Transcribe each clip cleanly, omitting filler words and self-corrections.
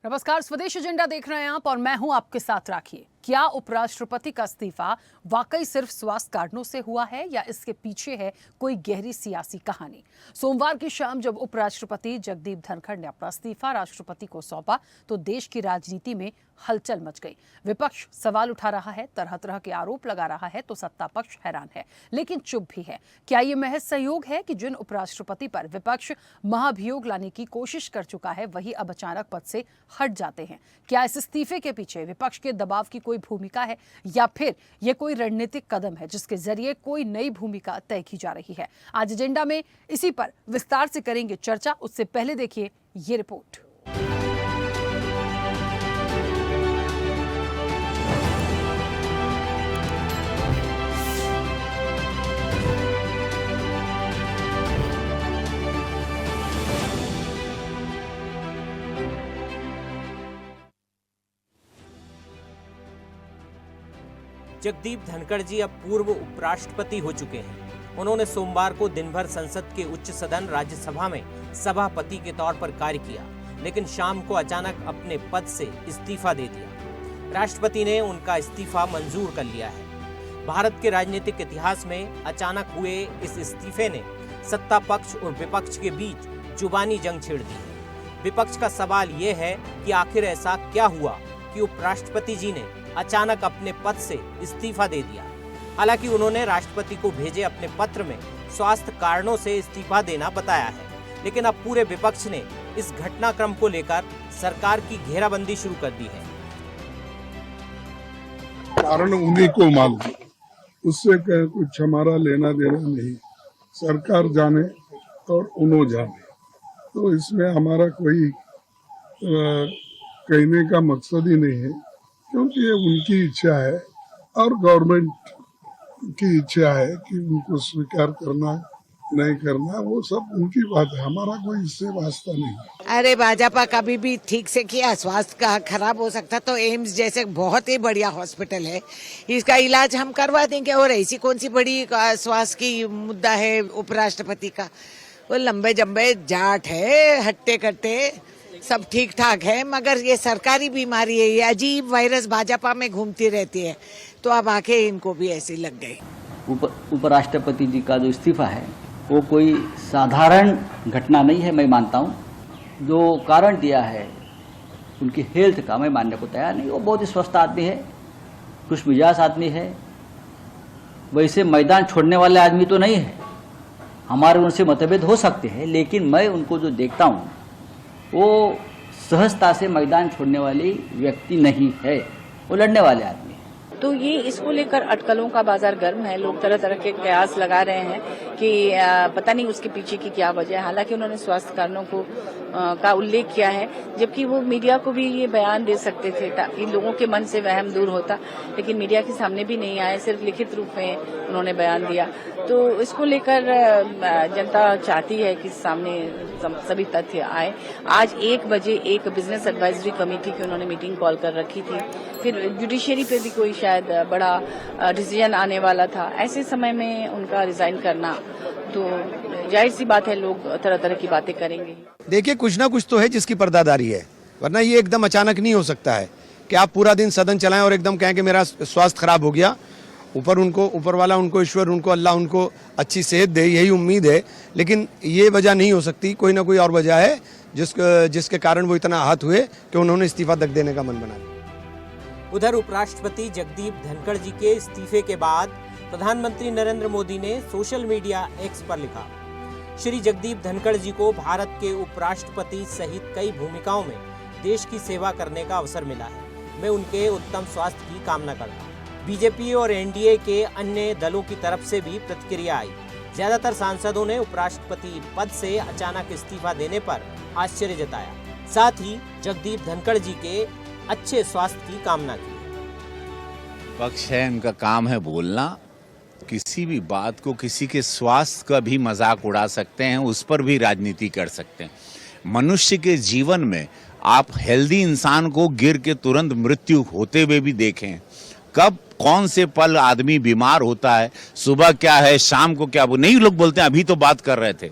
नमस्कार, स्वदेश एजेंडा देख रहे हैं आप और मैं हूं आपके साथ राखी। क्या उपराष्ट्रपति का इस्तीफा वाकई सिर्फ स्वास्थ्य कारणों से हुआ है या इसके पीछे है कोई गहरी सियासी कहानी? सोमवार की शाम जब उपराष्ट्रपति जगदीप धनखड़ ने अपना इस्तीफा राष्ट्रपति को सौंपा तो देश की राजनीति में हलचल मच गई। विपक्ष सवाल उठा रहा है, तरह तरह के आरोप लगा रहा है तो सत्ता पक्ष हैरान है, लेकिन चुप भी है। क्या ये महज संयोग है कि जिन उपराष्ट्रपति पर विपक्ष महाभियोग लाने की कोशिश कर चुका है वही अब अचानक पद से हट जाते हैं? क्या इस इस्तीफे के पीछे विपक्ष के दबाव की कोई भूमिका है या फिर यह कोई रणनीतिक कदम है जिसके जरिए कोई नई भूमिका तय की जा रही है? आज एजेंडा में इसी पर विस्तार से करेंगे चर्चा। उससे पहले देखिए ये रिपोर्ट। जगदीप धनखड़ जी अब पूर्व उपराष्ट्रपति हो चुके हैं। उन्होंने सोमवार को दिन भर संसद के उच्च सदन राज्यसभा में सभापति के तौर पर कार्य किया, लेकिन शाम को अचानक अपने पद से इस्तीफा दे दिया। राष्ट्रपति ने उनका इस्तीफा मंजूर कर लिया है। भारत के राजनीतिक इतिहास में अचानक हुए इस इस्तीफे ने सत्ता पक्ष और विपक्ष के बीच जुबानी जंग छेड़ दी है। विपक्ष का सवाल यह है कि आखिर ऐसा क्या हुआ कि उपराष्ट्रपति जी ने अचानक अपने पद से इस्तीफा दे दिया। हालांकि उन्होंने राष्ट्रपति को भेजे अपने पत्र में स्वास्थ्य कारणों से इस्तीफा देना बताया है, लेकिन अब पूरे विपक्ष ने इस घटनाक्रम को लेकर सरकार की घेराबंदी शुरू कर दी है। कारण उन्हीं को मालूम, उससे कुछ हमारा लेना देना नहीं। सरकार जाने और उन्हों जाने, तो इसमें हमारा कोई कहने का मकसद ही नहीं है, क्योंकि ये उनकी इच्छा है और गवर्नमेंट की इच्छा है कि उनको स्वीकार करना नहीं करना, वो सब उनकी बात है, हमारा कोई इससे वास्ता नहीं। अरे भाजपा कभी भी ठीक से किया, स्वास्थ्य का खराब हो सकता तो एम्स जैसे बहुत ही बढ़िया हॉस्पिटल है, इसका इलाज हम करवा देंगे। और ऐसी कौन सी बड़ी स्वास्थ्य की मुद्दा है उपराष्ट्रपति का? वो लंबे जम्बे जाट है, हट्टे कट्टे सब ठीक ठाक है, मगर ये सरकारी बीमारी है, ये अजीब वायरस भाजपा में घूमती रहती है, तो अब आके इनको भी ऐसी लग गई। उपराष्ट्रपति जी का जो इस्तीफा है वो कोई साधारण घटना नहीं है, मैं मानता हूँ। जो कारण दिया है उनकी हेल्थ का, मैं मानने को तैयार नहीं। वो बहुत ही स्वस्थ आदमी है, खुशमिजाज आदमी है, वैसे मैदान छोड़ने वाले आदमी तो नहीं है। हमारे उनसे मतभेद हो सकते हैं, लेकिन मैं उनको जो देखता हूँ वो सहजता से मैदान छोड़ने वाली व्यक्ति नहीं है, वो लड़ने वाले आदमी है। तो ये इसको लेकर अटकलों का बाजार गर्म है। लोग तरह तरह के कयास लगा रहे हैं कि पता नहीं उसके पीछे की क्या वजह है। हालांकि उन्होंने स्वास्थ्य कारणों को का उल्लेख किया है, जबकि वो मीडिया को भी ये बयान दे सकते थे ताकि लोगों के मन से वहम दूर होता, लेकिन मीडिया के सामने भी नहीं आए, सिर्फ लिखित रूप में उन्होंने बयान दिया। तो इसको लेकर जनता चाहती है कि सामने सभी तथ्य आए। आज 1 बजे एक बिजनेस एडवाइजरी कमेटी की उन्होंने मीटिंग कॉल कर रखी थी, फिर जुडिशरी पे भी कोई शायद बड़ा डिसीजन आने वाला था। ऐसे समय में उनका रिजाइन करना, तो जाहिर सी बात है लोग तरह तरह की बातें करेंगे। देखिए, कुछ ना कुछ तो है जिसकी पर्दादारी है, वरना ये एकदम अचानक नहीं हो सकता है कि आप पूरा दिन सदन चलाएं और एकदम कहें कि मेरा स्वास्थ्य खराब हो गया। ऊपर वाला उनको, ईश्वर उनको, अल्लाह उनको अच्छी सेहत दे, यही उम्मीद है, लेकिन ये वजह नहीं हो सकती। कोई ना कोई और वजह है जिसके कारण वो इतना आहत हुए कि उन्होंने इस्तीफा तक देने का मन बना लिया। उधर उपराष्ट्रपति जगदीप धनखड़ जी के इस्तीफे के बाद प्रधानमंत्री नरेंद्र मोदी ने सोशल मीडिया एक्स पर लिखा, श्री जगदीप धनखड़ जी को भारत के उपराष्ट्रपति सहित कई भूमिकाओं में देश की सेवा करने का अवसर मिला है। मैं उनके उत्तम स्वास्थ्य की कामना करता हूँ। बीजेपी और एनडीए के अन्य दलों की तरफ से भी प्रतिक्रिया आई। ज्यादातर सांसदों ने उपराष्ट्रपति पद से अचानक इस्तीफा देने पर आश्चर्य जताया, साथ ही जगदीप धनखड़ जी के अच्छे स्वास्थ्य की कामना की। पक्ष है, उनका काम है बोलना। किसी भी बात को, किसी के स्वास्थ्य का भी मजाक उड़ा सकते हैं, उस पर भी राजनीति कर सकते हैं। मनुष्य के जीवन में आप हेल्दी इंसान को गिर के तुरंत मृत्यु होते हुए भी देखें। कब कौन से पल आदमी बीमार होता है, सुबह क्या है, शाम को क्या, वो नहीं लोग बोलते हैं। अभी तो बात कर रहे थे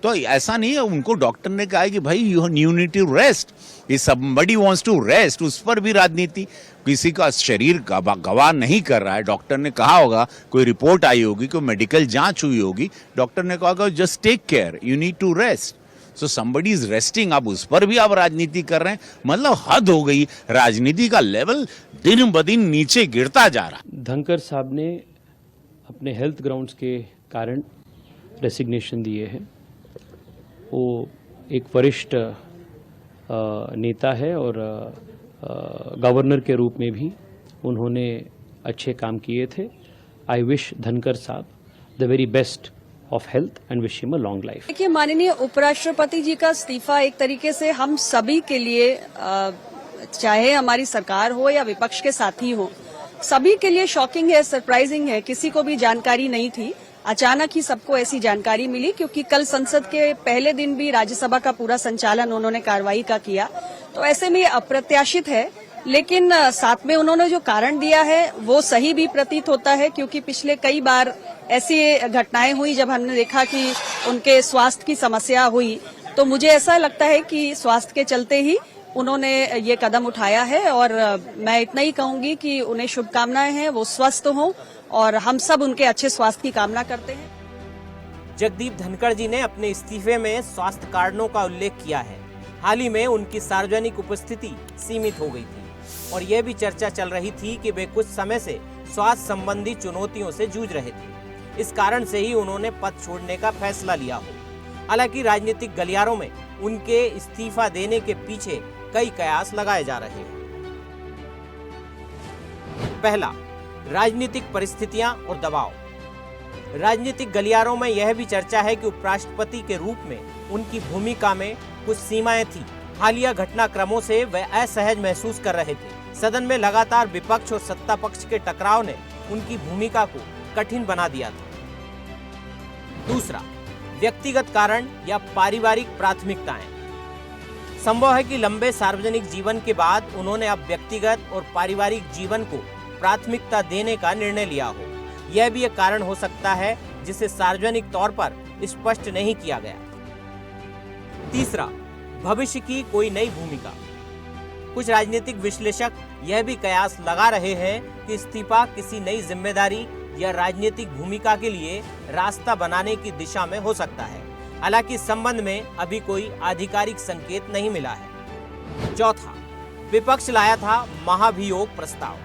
तो ऐसा नहीं है, उनको डॉक्टर ने कहा है कि भाई you need to rest, if somebody wants to rest, उस पर भी राजनीति। किसी का शरीर गवाह नहीं कर रहा है, डॉक्टर ने कहा होगा, कोई रिपोर्ट आई होगी, कोई मेडिकल जांच हुई होगी, डॉक्टर ने कहा होगा just take care, you need to rest, so somebody is resting. अब उस पर भी आप राजनीति कर रहे हैं, मतलब हद हो गई। राजनीति का लेवल दिन ब दिन नीचे गिरता जा रहा है। धनखड़ साहब ने अपने हेल्थ ग्राउंड्स के कारण रेसिग्नेशन दिए हैं। वो एक वरिष्ठ नेता है और गवर्नर के रूप में भी उन्होंने अच्छे काम किए थे। आई विश धनखड़ साहब the very best of health and wish him a long life. देखिए, माननीय उपराष्ट्रपति जी का इस्तीफा एक तरीके से हम सभी के लिए, चाहे हमारी सरकार हो या विपक्ष के साथी हो, सभी के लिए शॉकिंग है, सरप्राइजिंग है। किसी को भी जानकारी नहीं थी, अचानक ही सबको ऐसी जानकारी मिली, क्योंकि कल संसद के पहले दिन भी राज्यसभा का पूरा संचालन उन्होंने कार्रवाई का किया, तो ऐसे में अप्रत्याशित है। लेकिन साथ में उन्होंने जो कारण दिया है वो सही भी प्रतीत होता है, क्योंकि पिछले कई बार ऐसी घटनाएं हुई जब हमने देखा कि उनके स्वास्थ्य की समस्या हुई, तो मुझे ऐसा लगता है कि स्वास्थ्य के चलते ही उन्होंने ये कदम उठाया है। और मैं इतना ही कहूंगी कि उन्हें शुभकामनाएं हैं, वो स्वस्थ हों और हम सब उनके अच्छे स्वास्थ्य की कामना करते हैं। जगदीप धनखड़ जी ने अपने इस्तीफे में स्वास्थ्य कारणों का उल्लेख किया है। हाल ही में उनकी सार्वजनिक उपस्थिति सीमित हो गई थी और यह भी चर्चा चल रही थी कि वे कुछ समय से स्वास्थ्य संबंधी चुनौतियों से जूझ रहे थे। इस कारण से ही उन्होंने पद छोड़ने का फैसला लिया हो। हालांकि राजनीतिक गलियारों में उनके इस्तीफा देने के पीछे कई कयास लगाए जा रहे हैं। पहला, राजनीतिक परिस्थितियां और दबाव। राजनीतिक गलियारों में यह भी चर्चा है कि उपराष्ट्रपति के रूप में उनकी भूमिका में कुछ सीमाएं थी। हालिया घटनाक्रमों से वे असहज महसूस कर रहे थे। सदन में लगातार विपक्ष और सत्ता पक्ष के टकराव ने उनकी भूमिका को कठिन बना दिया था। दूसरा, व्यक्तिगत कारण या पारिवारिक प्राथमिकताएं। संभव है कि लंबे सार्वजनिक जीवन के बाद उन्होंने अब व्यक्तिगत और पारिवारिक जीवन को प्राथमिकता देने का निर्णय लिया हो। यह भी एक कारण हो सकता है जिसे सार्वजनिक तौर पर स्पष्ट नहीं किया गया। तीसरा, भविष्य की कोई नई भूमिका। कुछ राजनीतिक विश्लेषक यह भी कयास लगा रहे हैं कि इस्तीफा किसी नई जिम्मेदारी या राजनीतिक भूमिका के लिए रास्ता बनाने की दिशा में हो सकता है। हालांकि इस संबंध में अभी कोई आधिकारिक संकेत नहीं मिला है। चौथा, विपक्ष लाया था महाभियोग प्रस्ताव।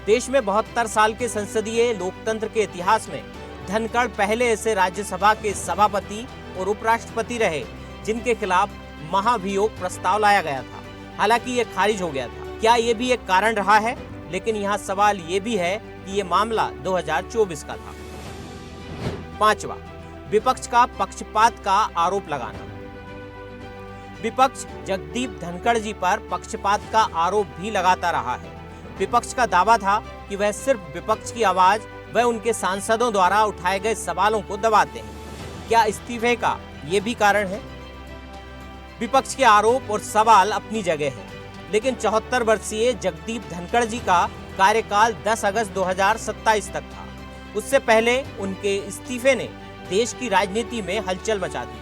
देश में 72 साल के संसदीय लोकतंत्र के इतिहास में धनखड़ पहले ऐसे राज्यसभा के सभापति और उपराष्ट्रपति रहे जिनके खिलाफ महाभियोग प्रस्ताव लाया गया था। हालांकि ये खारिज हो गया था। क्या ये भी एक कारण रहा है? लेकिन यहाँ सवाल ये भी है कि ये मामला 2024 का था। पांचवा, विपक्ष का पक्षपात का आरोप लगाना। विपक्ष जगदीप धनखड़ जी पर पक्षपात का आरोप भी लगाता रहा है। विपक्ष का दावा था कि वह सिर्फ विपक्ष की आवाज व उनके सांसदों द्वारा उठाए गए सवालों को दबाते हैं। क्या इस्तीफे का ये भी कारण है? विपक्ष के आरोप और सवाल अपनी जगह है, लेकिन 74 वर्षीय जगदीप धनखड़ जी का कार्यकाल 10 अगस्त 2027 तक था। उससे पहले उनके इस्तीफे ने देश की राजनीति में हलचल मचा दी।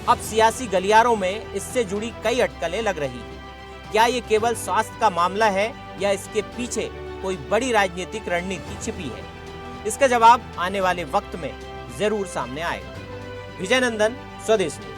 अब सियासी गलियारों में इससे जुड़ी कई अटकलें लग रही हैं। क्या ये केवल स्वास्थ्य का मामला है या इसके पीछे कोई बड़ी राजनीतिक रणनीति छिपी है? इसका जवाब आने वाले वक्त में जरूर सामने आएगा। विजय नंदन, स्वदेश न्यूज।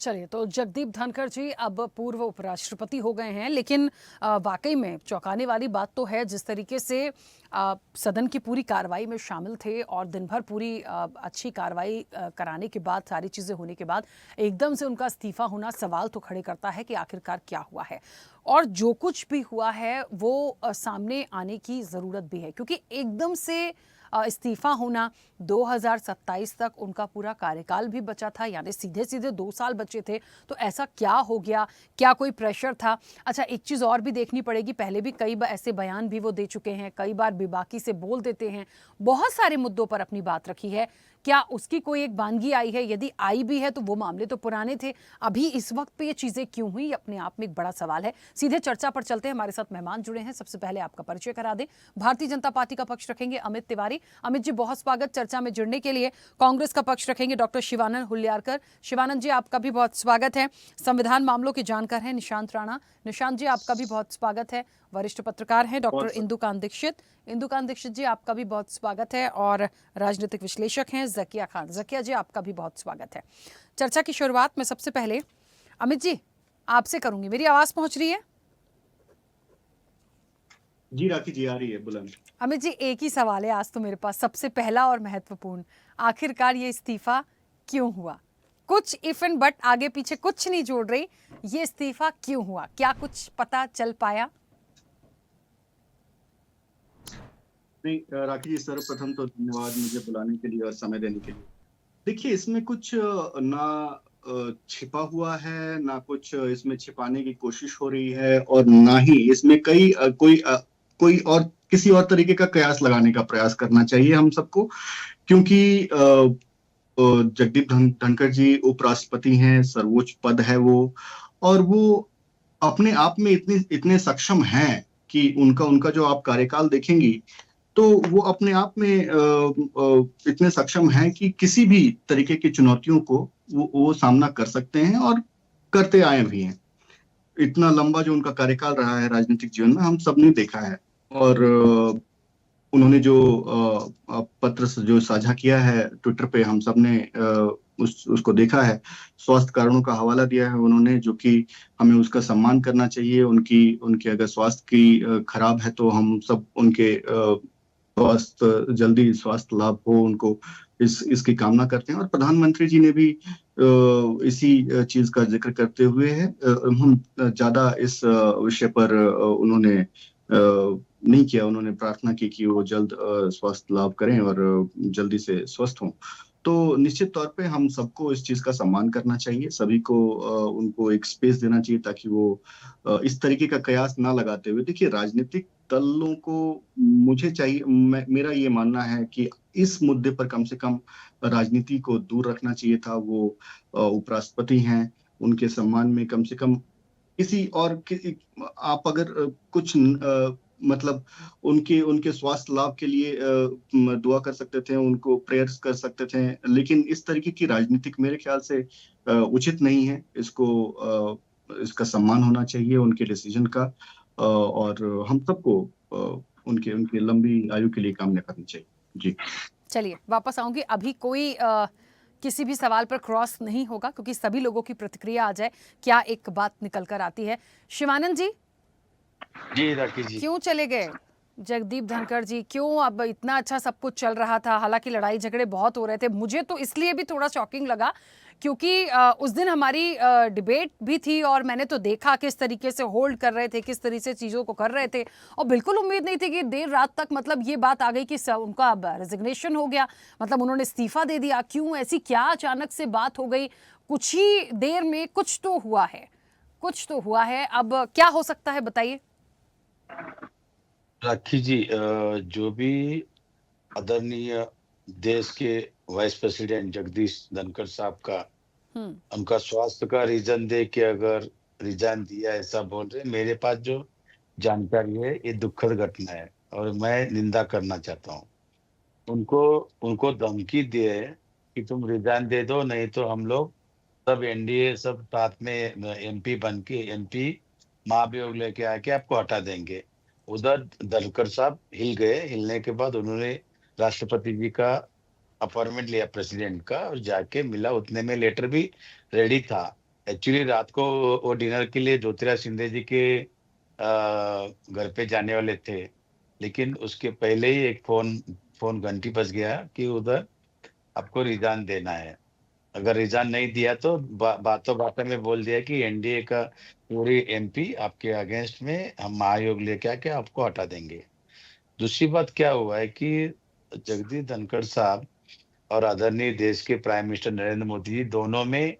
चलिए, तो जगदीप धनखड़ जी अब पूर्व उपराष्ट्रपति हो गए हैं, लेकिन वाकई में चौंकाने वाली बात तो है जिस तरीके से सदन की पूरी कार्रवाई में शामिल थे और दिन भर पूरी अच्छी कार्रवाई कराने के बाद, सारी चीज़ें होने के बाद एकदम से उनका इस्तीफा होना सवाल तो खड़े करता है कि आखिरकार क्या हुआ है। और जो कुछ भी हुआ है वो सामने आने की ज़रूरत भी है, क्योंकि एकदम से इस्तीफा होना, 2027 तक उनका पूरा कार्यकाल भी बचा था, यानी सीधे सीधे 2 साल बचे थे। तो ऐसा क्या हो गया, क्या कोई प्रेशर था? अच्छा, एक चीज़ और भी देखनी पड़ेगी, पहले भी कई बार ऐसे बयान भी वो दे चुके हैं, कई बार बेबाकी से बोल देते हैं, बहुत सारे मुद्दों पर अपनी बात रखी है। क्या उसकी कोई एक वानगी आई है? यदि आई भी है तो वो मामले तो पुराने थे, अभी इस वक्त पे ये चीजें क्यों हुई, अपने आप में एक बड़ा सवाल है। सीधे चर्चा पर चलते हैं, हमारे साथ मेहमान जुड़े हैं। सबसे पहले आपका परिचय करा दें। भारतीय जनता पार्टी का पक्ष रखेंगे अमित तिवारी। अमित जी, बहुत स्वागत चर्चा में जुड़ने के लिए। कांग्रेस का पक्ष रखेंगे डॉक्टर शिवानंद हुल्लियारकर। शिवानंद जी, आपका भी बहुत स्वागत है। संविधान मामलों के जानकार हैं निशांत राणा। निशांत जी, आपका भी बहुत स्वागत है। वरिष्ठ पत्रकार हैं डॉक्टर इंदुकांत दीक्षित। इंदुकांत दीक्षित जी, आपका भी बहुत स्वागत है। और राजनीतिक विश्लेषक हैं जकिया खान। जकिया जी, आपका भी बहुत स्वागत है। चर्चा की शुरुआत मैं सबसे पहले अमित जी आपसे करूंगी। मेरी आवाज पहुंच रही है? जी राखी जी, आ रही है, बुलंद। अमित जी, एक ही सवाल है आज तो मेरे पास, सबसे पहला और महत्वपूर्ण। आखिरकार ये इस्तीफा क्यों हुआ? कुछ इफ एंड बट, आगे पीछे कुछ नहीं जोड़ रही, ये इस्तीफा क्यों हुआ? क्या कुछ पता चल पाया? नहीं राखी जी, सर्वप्रथम तो धन्यवाद मुझे बुलाने के लिए और समय देने के लिए। देखिए, इसमें कुछ ना छिपा हुआ है, ना कुछ इसमें छिपाने की कोशिश हो रही है, और ना ही इसमें कोई और किसी और तरीके का कयास लगाने का प्रयास करना चाहिए हम सबको, क्योंकि जगदीप धनखड़ जी उपराष्ट्रपति हैं, सर्वोच्च पद है वो, और वो अपने आप में इतने सक्षम हैं कि उनका जो आप कार्यकाल देखेंगी तो वो अपने आप में इतने सक्षम हैं कि किसी भी तरीके की चुनौतियों को वो सामना कर सकते हैं और करते आए भी हैं। इतना लंबा जो उनका कार्यकाल रहा है राजनीतिक जीवन में, हम सबने देखा है। और उन्होंने जो पत्र जो साझा किया है ट्विटर पे, हम सबने उसको देखा है। स्वास्थ्य कारणों का हवाला दिया है उन्होंने, जो कि हमें उसका सम्मान करना चाहिए। उनकी अगर स्वास्थ्य की खराब है तो हम सब उनके जल्दी स्वास्थ्य लाभ हो उनको, इसकी कामना करते हैं। और प्रधानमंत्री जी ने भी इसी चीज का जिक्र करते हुए है, हम ज्यादा इस विषय पर उन्होंने नहीं किया। उन्होंने प्रार्थना की कि वो जल्द स्वास्थ्य लाभ करें और जल्दी से स्वस्थ हों। तो निश्चित तौर पे हम सबको इस चीज का सम्मान करना चाहिए, सभी को उनको एक स्पेस देना चाहिए, ताकि वो इस तरीके का कयास ना लगाते हुए। देखिए, राजनीतिक दलों को मुझे चाहिए, मेरा ये मानना है कि इस मुद्दे पर कम से कम राजनीति को दूर रखना चाहिए था। वो उपराष्ट्रपति हैं, उनके सम्मान में कम से कम आप अगर कुछ मतलब उनके स्वास्थ्य लाभ के लिए दुआ कर सकते थे, उनको प्रेयर्स कर सकते थे, लेकिन इस तरीके की राजनीतिक मेरे ख्याल से उचित नहीं है। इसका सम्मान होना चाहिए उनके डिसीजन का, और हम सबको उनके लंबी आयु के लिए कामना करनी चाहिए। जी चलिए, वापस आऊंगी। अभी कोई किसी भी सवाल पर क्रॉस नहीं होगा, क्योंकि सभी लोगों की प्रतिक्रिया आ जाए, क्या एक बात निकल कर आती है। शिवानंद जी, जी राखी जी, क्यों चले गए जगदीप धनखड़ जी? क्यों? अब इतना अच्छा सब कुछ चल रहा था, हालांकि लड़ाई झगड़े बहुत हो रहे थे। मुझे तो इसलिए भी थोड़ा शॉकिंग लगा क्योंकि उस दिन हमारी डिबेट भी थी और मैंने तो देखा किस तरीके से होल्ड कर रहे थे, किस तरीके से चीज़ों को कर रहे थे, और बिल्कुल उम्मीद नहीं थी कि देर रात तक मतलब ये बात आ गई कि उनका अब रेजिग्नेशन हो गया, मतलब उन्होंने इस्तीफा दे दिया। क्यों? ऐसी क्या अचानक से बात हो गई? कुछ ही देर में कुछ तो हुआ है, कुछ तो हुआ है। अब क्या हो सकता है, बताइए। राखी जी, जो भी आदरणीय देश के वाइस प्रेसिडेंट जगदीश धनखड़ साहब का उनका स्वास्थ्य का रीजन दे के अगर रिजाइन दिया, ऐसा बोल रहे, मेरे पास जो जानकारी है ये दुखद घटना है और मैं निंदा करना चाहता हूँ। उनको धमकी दिए कि तुम रिजाइन दे दो, नहीं तो हम लोग सब एनडीए सब साथ में एमपी बन के एमपी महाभियोग लेके आके आपको हटा देंगे। उधर धनखड़ साहब हिल गए। हिलने के बाद उन्होंने राष्ट्रपति जी का अपॉइंटमेंट लिया, प्रेसिडेंट का, और जाके मिला। उतने में लेटर भी रेडी था। एक्चुअली रात को वो डिनर के लिए ज्योतिराज सिंधिया जी के घर पे जाने वाले थे, लेकिन उसके पहले ही एक फोन घंटी बज गया कि उधर आपको रिजाइन देना है। अगर रिजाइन नहीं दिया तो बातों बातों में बोल दिया कि एनडीए का पूरी एमपी आपके अगेंस्ट में हम महायोग लेके आके आपको हटा देंगे। दूसरी बात क्या हुआ है कि जगदीश धनखड़ साहब और आदरणीय देश के प्राइम मिनिस्टर नरेंद्र मोदी जी दोनों में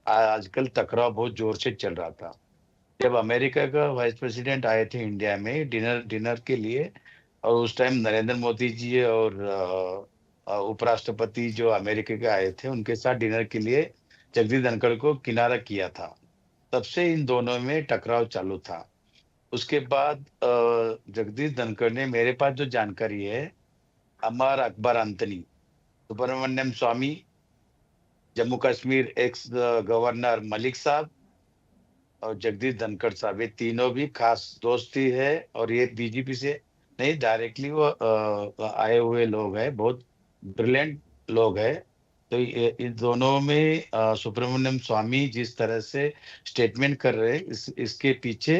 आजकल टकराव बहुत जोर से चल रहा था। जब अमेरिका का वाइस प्रेसिडेंट आए थे इंडिया में डिनर के लिए, और उस टाइम नरेंद्र मोदी जी और उपराष्ट्रपति जो अमेरिका के आए थे उनके साथ डिनर के लिए जगदीश धनखड़ को किनारा किया था। तब से इन दोनों में टकराव चालू था। उसके बाद जगदीश धनखड़ ने, मेरे पास जो जानकारी है, अमर अकबर अंतनी, सुब्रमण्यम स्वामी, जम्मू कश्मीर एक्स गवर्नर मलिक साहब और जगदीश धनखड़ साहब, ये तीनों भी खास दोस्ती है। और ये बीजेपी से नहीं, डायरेक्टली वो आए हुए लोग हैं, बहुत ब्रिलियंट लोग हैं। तो इन दोनों में सुब्रमण्यम स्वामी जिस तरह से स्टेटमेंट कर रहे हैं, इसके पीछे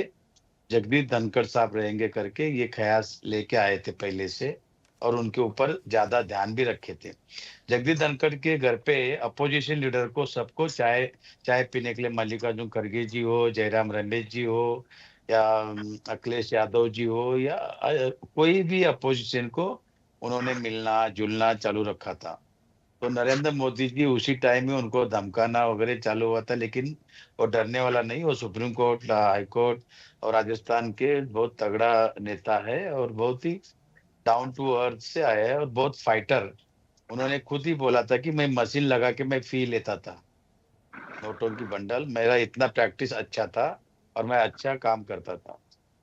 जगदीश धनखड़ साहब रहेंगे करके ये ख्याल लेके आए थे पहले से, और उनके ऊपर ज्यादा ध्यान भी रखे थे। जगदीश धनखड़ के घर पे अपोजिशन लीडर को सबको चाय पीने के लिए मल्लिकार्जुन खड़गे जी हो, जयराम रमेश जी हो, या अखिलेश यादव जी हो, या कोई भी अपोजिशन को उन्होंने मिलना जुलना चालू रखा था। तो नरेंद्र मोदी जी उसी टाइम में उनको धमकाना वगैरह चालू हुआ था, लेकिन वो डरने वाला नहीं। वो सुप्रीम कोर्ट, हाई कोर्ट और राजस्थान के बहुत तगड़ा नेता है और बहुत ही डाउन टू अर्थ से आया है और बहुत फाइटर। उन्होंने खुद ही बोला था कि मैं मशीन लगा के मैं फी लेता था नोटों की बंडल, मेरा इतना प्रैक्टिस अच्छा था और मैं अच्छा काम करता था।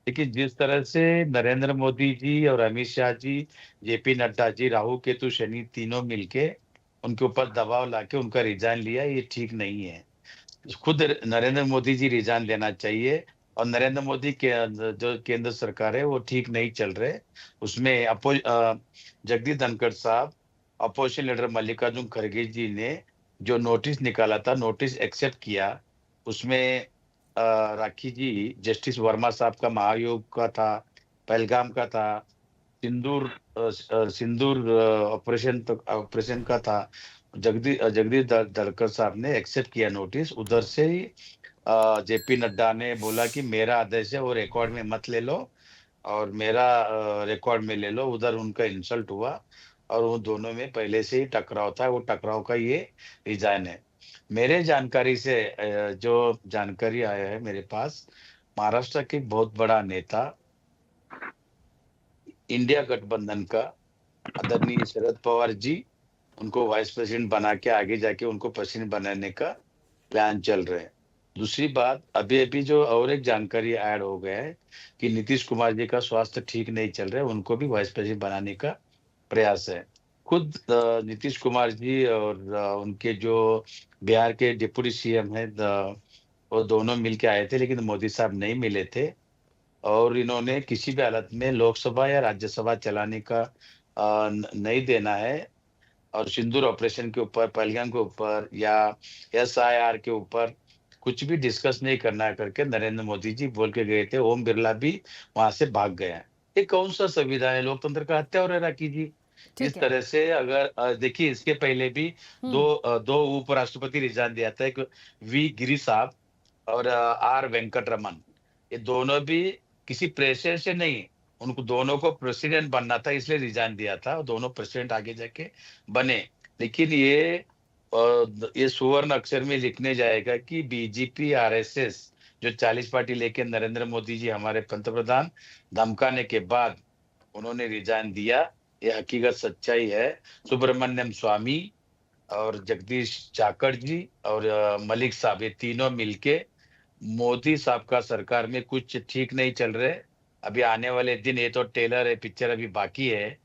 लेकिन जिस तरह से नरेंद्र मोदी जी और अमित शाह जी, जेपी नड्डा जी, राहु केतु शनि तीनों मिलके उनके ऊपर दबाव लाके उनका रिजाइन लिया, ये ठीक नहीं है। खुद नरेंद्र मोदी जी रिजाइन देना चाहिए। और नरेंद्र मोदी के जो केंद्र सरकार है वो ठीक नहीं चल रहे, उसमें जगदीश धनखड़ साहब, अपोजिशन लीडर मल्लिकार्जुन खड़गे जी ने जो नोटिस निकाला था, नोटिस एक्सेप्ट किया। उसमें राखी जी, जस्टिस वर्मा साहब का महायोग का था, पहलगाम का था, सिंदूर ऑपरेशन का था। जगदीश धनखड़ साहब ने एक्सेप्ट किया नोटिस। उधर से ही जेपी नड्डा ने बोला कि मेरा आदेश है वो रिकॉर्ड में मत ले लो और मेरा रिकॉर्ड में ले लो। उधर उनका इंसल्ट हुआ और वो दोनों में पहले से ही टकराव था। वो टकराव का ये रिजाइन है। मेरे जानकारी से जो जानकारी आया है मेरे पास, महाराष्ट्र के बहुत बड़ा नेता, इंडिया गठबंधन का आदरणीय शरद पवार जी, उनको वाइस प्रेसिडेंट बना के आगे जाके उनको प्रेसिडेंट बनाने का प्लान चल रहे हैं। दूसरी बात, अभी जो और एक जानकारी ऐड हो गया है कि नीतीश कुमार जी का स्वास्थ्य ठीक नहीं चल रहा है, उनको भी वाइस प्रेसिडेंट बनाने का प्रयास है। खुद नीतीश कुमार जी और उनके जो बिहार के डिप्टी सीएम है, वो दोनों मिलके आए थे, लेकिन मोदी साहब नहीं मिले थे। और इन्होंने किसी भी हालत में लोकसभा या राज्यसभा चलाने का नहीं देना है। और सिंदूर ऑपरेशन के ऊपर, पहलगाम के ऊपर या SIR के ऊपर कुछ भी डिस्कस नहीं करना है करके नरेंद्र मोदी जी बोल के गए थे। ओम बिरला भी वहां से भाग गया है। ये कौन सा संविधान है? लोकतंत्र का हत्या हो रहा है राखी जी। इस तरह से अगर देखिए, इसके पहले भी दो उपराष्ट्रपति रिजाइन दिया था, एक वी गिरी साहब और R वेंकट रमन। ये दोनों भी किसी प्रेशर से नहीं, उनको दोनों को प्रेसिडेंट बनना था इसलिए रिजाइन दिया था। दोनों प्रेसिडेंट आगे जाके बने। लेकिन ये सुवर्ण अक्षर में लिखने जाएगा कि बीजेपी RSS जो 40 पार्टी लेके नरेंद्र मोदी जी हमारे पंतप्रधान धमकाने के बाद उन्होंने रिजाइन दिया। ये हकीकत सच्चाई है। सुब्रमण्यम स्वामी और जगदीश चाकड़ जी और मलिक साहब, ये तीनों मिलके मोदी साहब का सरकार में कुछ ठीक नहीं चल रहे। अभी आने वाले दिन, ये तो टेलर है, पिक्चर अभी बाकी है।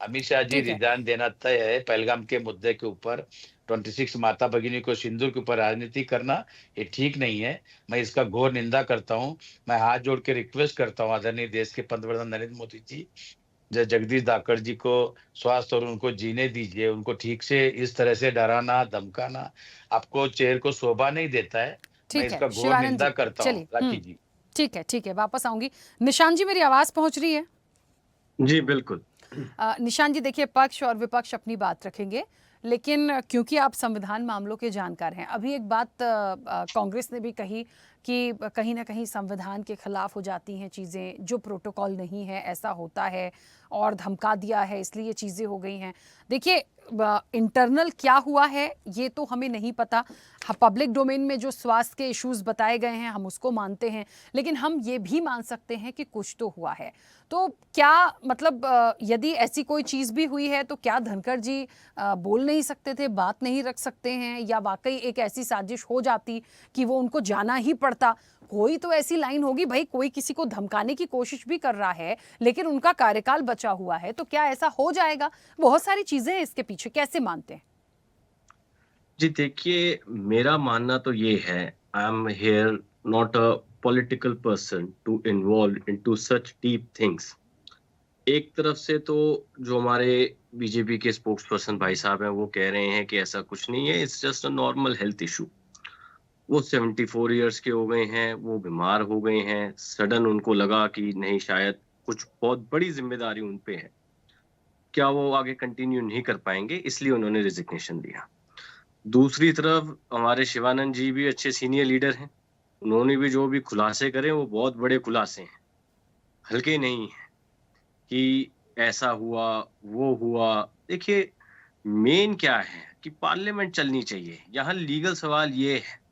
अमित शाह जी रिजाइन देना तय है। पहलगाम के मुद्दे के ऊपर 26 माता भगिनी को सिंदूर के ऊपर राजनीति करना ये ठीक नहीं है। मैं इसका घोर निंदा करता हूं। मैं हाथ जोड़ के रिक्वेस्ट करता हूं आदरणीय देश के पंतप्रधान नरेंद्र मोदी जी, जगदीश धनखड़ जी को स्वास्थ्य और उनको जीने दीजिए। उनको ठीक से इस तरह से डराना धमकाना आपको चेहरे को शोभा नहीं देता है। मैं इसका घोर निंदा करता हूँ राखी जी। ठीक है, वापस आऊंगी। निशान जी, मेरी आवाज पहुंच रही है? जी बिल्कुल। निशान जी, देखिए, पक्ष और विपक्ष अपनी बात रखेंगे, लेकिन क्योंकि आप संविधान मामलों के जानकार हैं, अभी एक बात कांग्रेस ने भी कही कि कहीं ना कहीं संविधान के खिलाफ हो जाती हैं चीज़ें, जो प्रोटोकॉल नहीं है ऐसा होता है, और धमका दिया है इसलिए चीज़ें हो गई हैं। देखिए, इंटरनल क्या हुआ है ये तो हमें नहीं पता। पब्लिक डोमेन में जो स्वास्थ्य के इश्यूज बताए गए हैं हम उसको मानते हैं, लेकिन हम ये भी मान सकते हैं कि कुछ तो हुआ है। तो क्या मतलब यदि ऐसी कोई चीज़ भी हुई है तो क्या धनखड़ जी बोल नहीं सकते थे, बात नहीं रख सकते हैं, या वाकई एक ऐसी साजिश हो जाती कि वो उनको जाना ही पड़ता? कोई तो ऐसी लाइन होगी भाई, कोई किसी को धमकाने की कोशिश भी कर रहा है लेकिन उनका कार्यकाल बचा हुआ है, तो क्या ऐसा हो जाएगा? बहुत सारी चीजें हैं इसके पीछे, कैसे मानते हैं? जी देखिए, मेरा मानना तो ये है, I am here not a political person to involve into such deep things. एक तरफ से तो जो हमारे बीजेपी के स्पोक्स पर्सन भाई साहब हैं वो कह रहे हैं कि ऐसा कुछ नहीं है, it's just a normal health issue. वो 74 इयर्स के हो गए हैं, वो बीमार हो गए हैं, सडन उनको लगा कि नहीं, शायद कुछ बहुत बड़ी जिम्मेदारी उन पे है, क्या वो आगे कंटिन्यू नहीं कर पाएंगे, इसलिए उन्होंने रिजिग्नेशन दिया। दूसरी तरफ हमारे शिवानंद जी भी अच्छे सीनियर लीडर हैं, उन्होंने भी जो भी खुलासे करे वो बहुत बड़े खुलासे हैं, हल्के नहीं है कि ऐसा हुआ वो हुआ। देखिए, मेन क्या है कि पार्लियामेंट चलनी चाहिए। यहाँ लीगल सवाल ये है,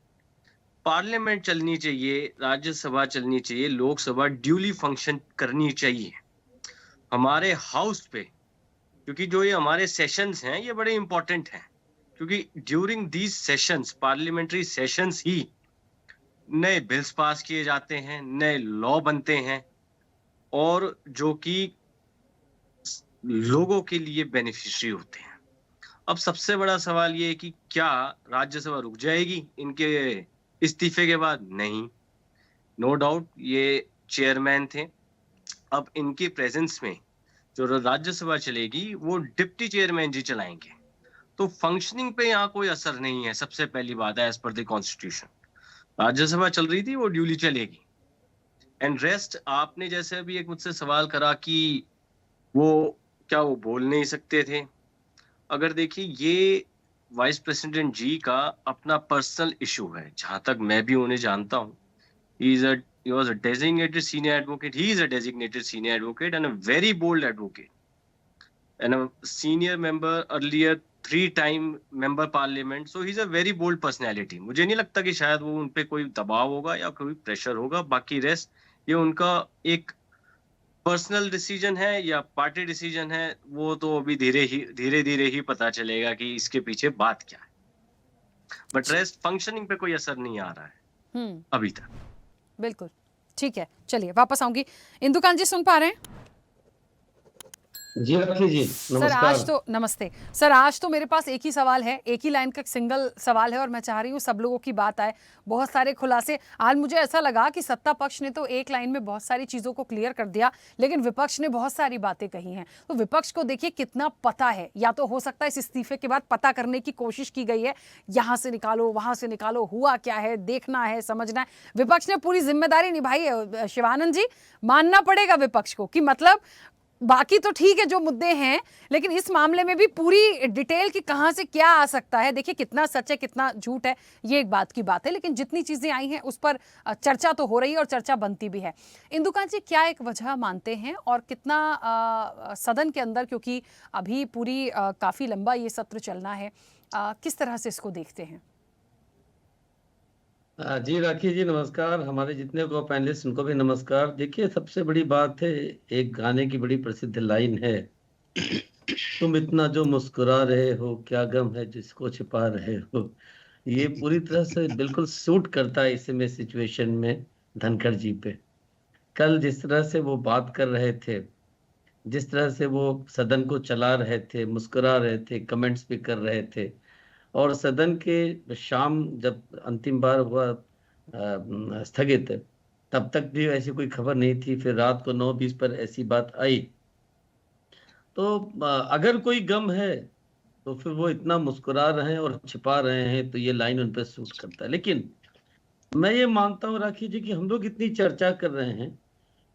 पार्लियामेंट चलनी चाहिए, राज्यसभा चलनी चाहिए, लोकसभा ड्यूली फंक्शन करनी चाहिए हमारे हाउस पे, क्योंकि जो ये हमारे सेशंस हैं ये बड़े इंपॉर्टेंट हैं, क्योंकि during these sessions, parliamentary sessions ही नए बिल्स पास किए जाते हैं, नए लॉ बनते हैं, और जो कि लोगों के लिए बेनिफिशियरी होते हैं। अब सबसे बड़ा सवाल ये है कि क्या राज्यसभा रुक जाएगी इनके इस्तीफे के बाद? नहीं, नो डाउट ये चेयरमैन थे, अब इनके प्रेजेंस में जो राज्यसभा चलेगी वो डिप्टी चेयरमैन जी चलाएंगे, तो फंक्शनिंग पे यहाँ कोई असर नहीं है। सबसे पहली बात है, as per the constitution Rajya Sabha चल रही थी, वो ड्यूली चलेगी। एंड रेस्ट, आपने जैसे अभी एक मुझसे सवाल करा कि वो क्या वो बोल नहीं सकते थे, अगर देखिए ये वाइस प्रेसिडेंट जी का अपना पर्सनल इशू है, जहां तक मैं भी उन्हें जानता हूँ। he was a designated senior advocate, he is a designated senior advocate and a very bold advocate and a senior member, earlier 3-time member parliament, so he's a very bold personality। मुझे नहीं लगता कि शायद वो उन पे कोई दबाव होगा या कोई प्रेशर होगा। बाकी रेस्ट ये उनका एक पर्सनल डिसीजन है या पार्टी डिसीजन है, वो तो अभी धीरे धीरे ही पता चलेगा कि इसके पीछे बात क्या है। बट रेस्ट फंक्शनिंग पे कोई असर नहीं आ रहा है अभी तक। बिल्कुल ठीक है, चलिए वापस आऊंगी। इंदुकांत जी सुन पा रहे हैं? जी रखी जी, सर आज तो नमस्ते सर, आज तो मेरे पास एक ही सवाल है, एक ही लाइन का सिंगल सवाल है, और मैं चाह रही हूँ सब लोगों की बात आए। बहुत सारे खुलासे आज मुझे ऐसा लगा कि सत्ता पक्ष ने तो एक लाइन में बहुत सारी चीजों को क्लियर कर दिया, लेकिन विपक्ष ने बहुत सारी बातें कही हैं। तो विपक्ष को देखिए कितना पता है, या तो हो सकता है इस इस्तीफे के बाद पता करने की कोशिश की गई है, यहाँ से निकालो वहां से निकालो, हुआ क्या है देखना है, समझना है। विपक्ष ने पूरी जिम्मेदारी निभाई है। शिवानंद जी, मानना पड़ेगा विपक्ष को कि मतलब बाकी तो ठीक है जो मुद्दे हैं, लेकिन इस मामले में भी पूरी डिटेल कि कहां से क्या आ सकता है। देखिए कितना सच है कितना झूठ है ये एक बात की बात है, लेकिन जितनी चीजें आई हैं उस पर चर्चा तो हो रही है और चर्चा बनती भी है। इंदुकांत जी, क्या एक वजह मानते हैं, और कितना सदन के अंदर, क्योंकि अभी पूरी काफी लंबा ये सत्र चलना है, किस तरह से इसको देखते हैं? जी राखी जी नमस्कार, हमारे जितने को पैनलिस्ट उनको भी नमस्कार। देखिए सबसे बड़ी बात है, एक गाने की बड़ी प्रसिद्ध लाइन है, तुम इतना जो मुस्कुरा रहे हो क्या गम है जिसको छिपा रहे हो। ये पूरी तरह से बिल्कुल सूट करता है इस में सिचुएशन में धनखड़ जी पे। कल जिस तरह से वो बात कर रहे थे, जिस तरह से वो सदन को चला रहे थे, मुस्कुरा रहे थे, कमेंट्स भी कर रहे थे, और सदन के शाम जब अंतिम बार हुआ स्थगित, तब तक भी ऐसी कोई खबर नहीं थी। फिर रात को 9:20 पर ऐसी बात आई। तो अगर कोई गम है तो फिर वो इतना मुस्कुरा रहे हैं और छिपा रहे हैं, तो ये लाइन उन पर सूट करता है। लेकिन मैं ये मानता हूँ राखी जी कि हम लोग इतनी चर्चा कर रहे हैं,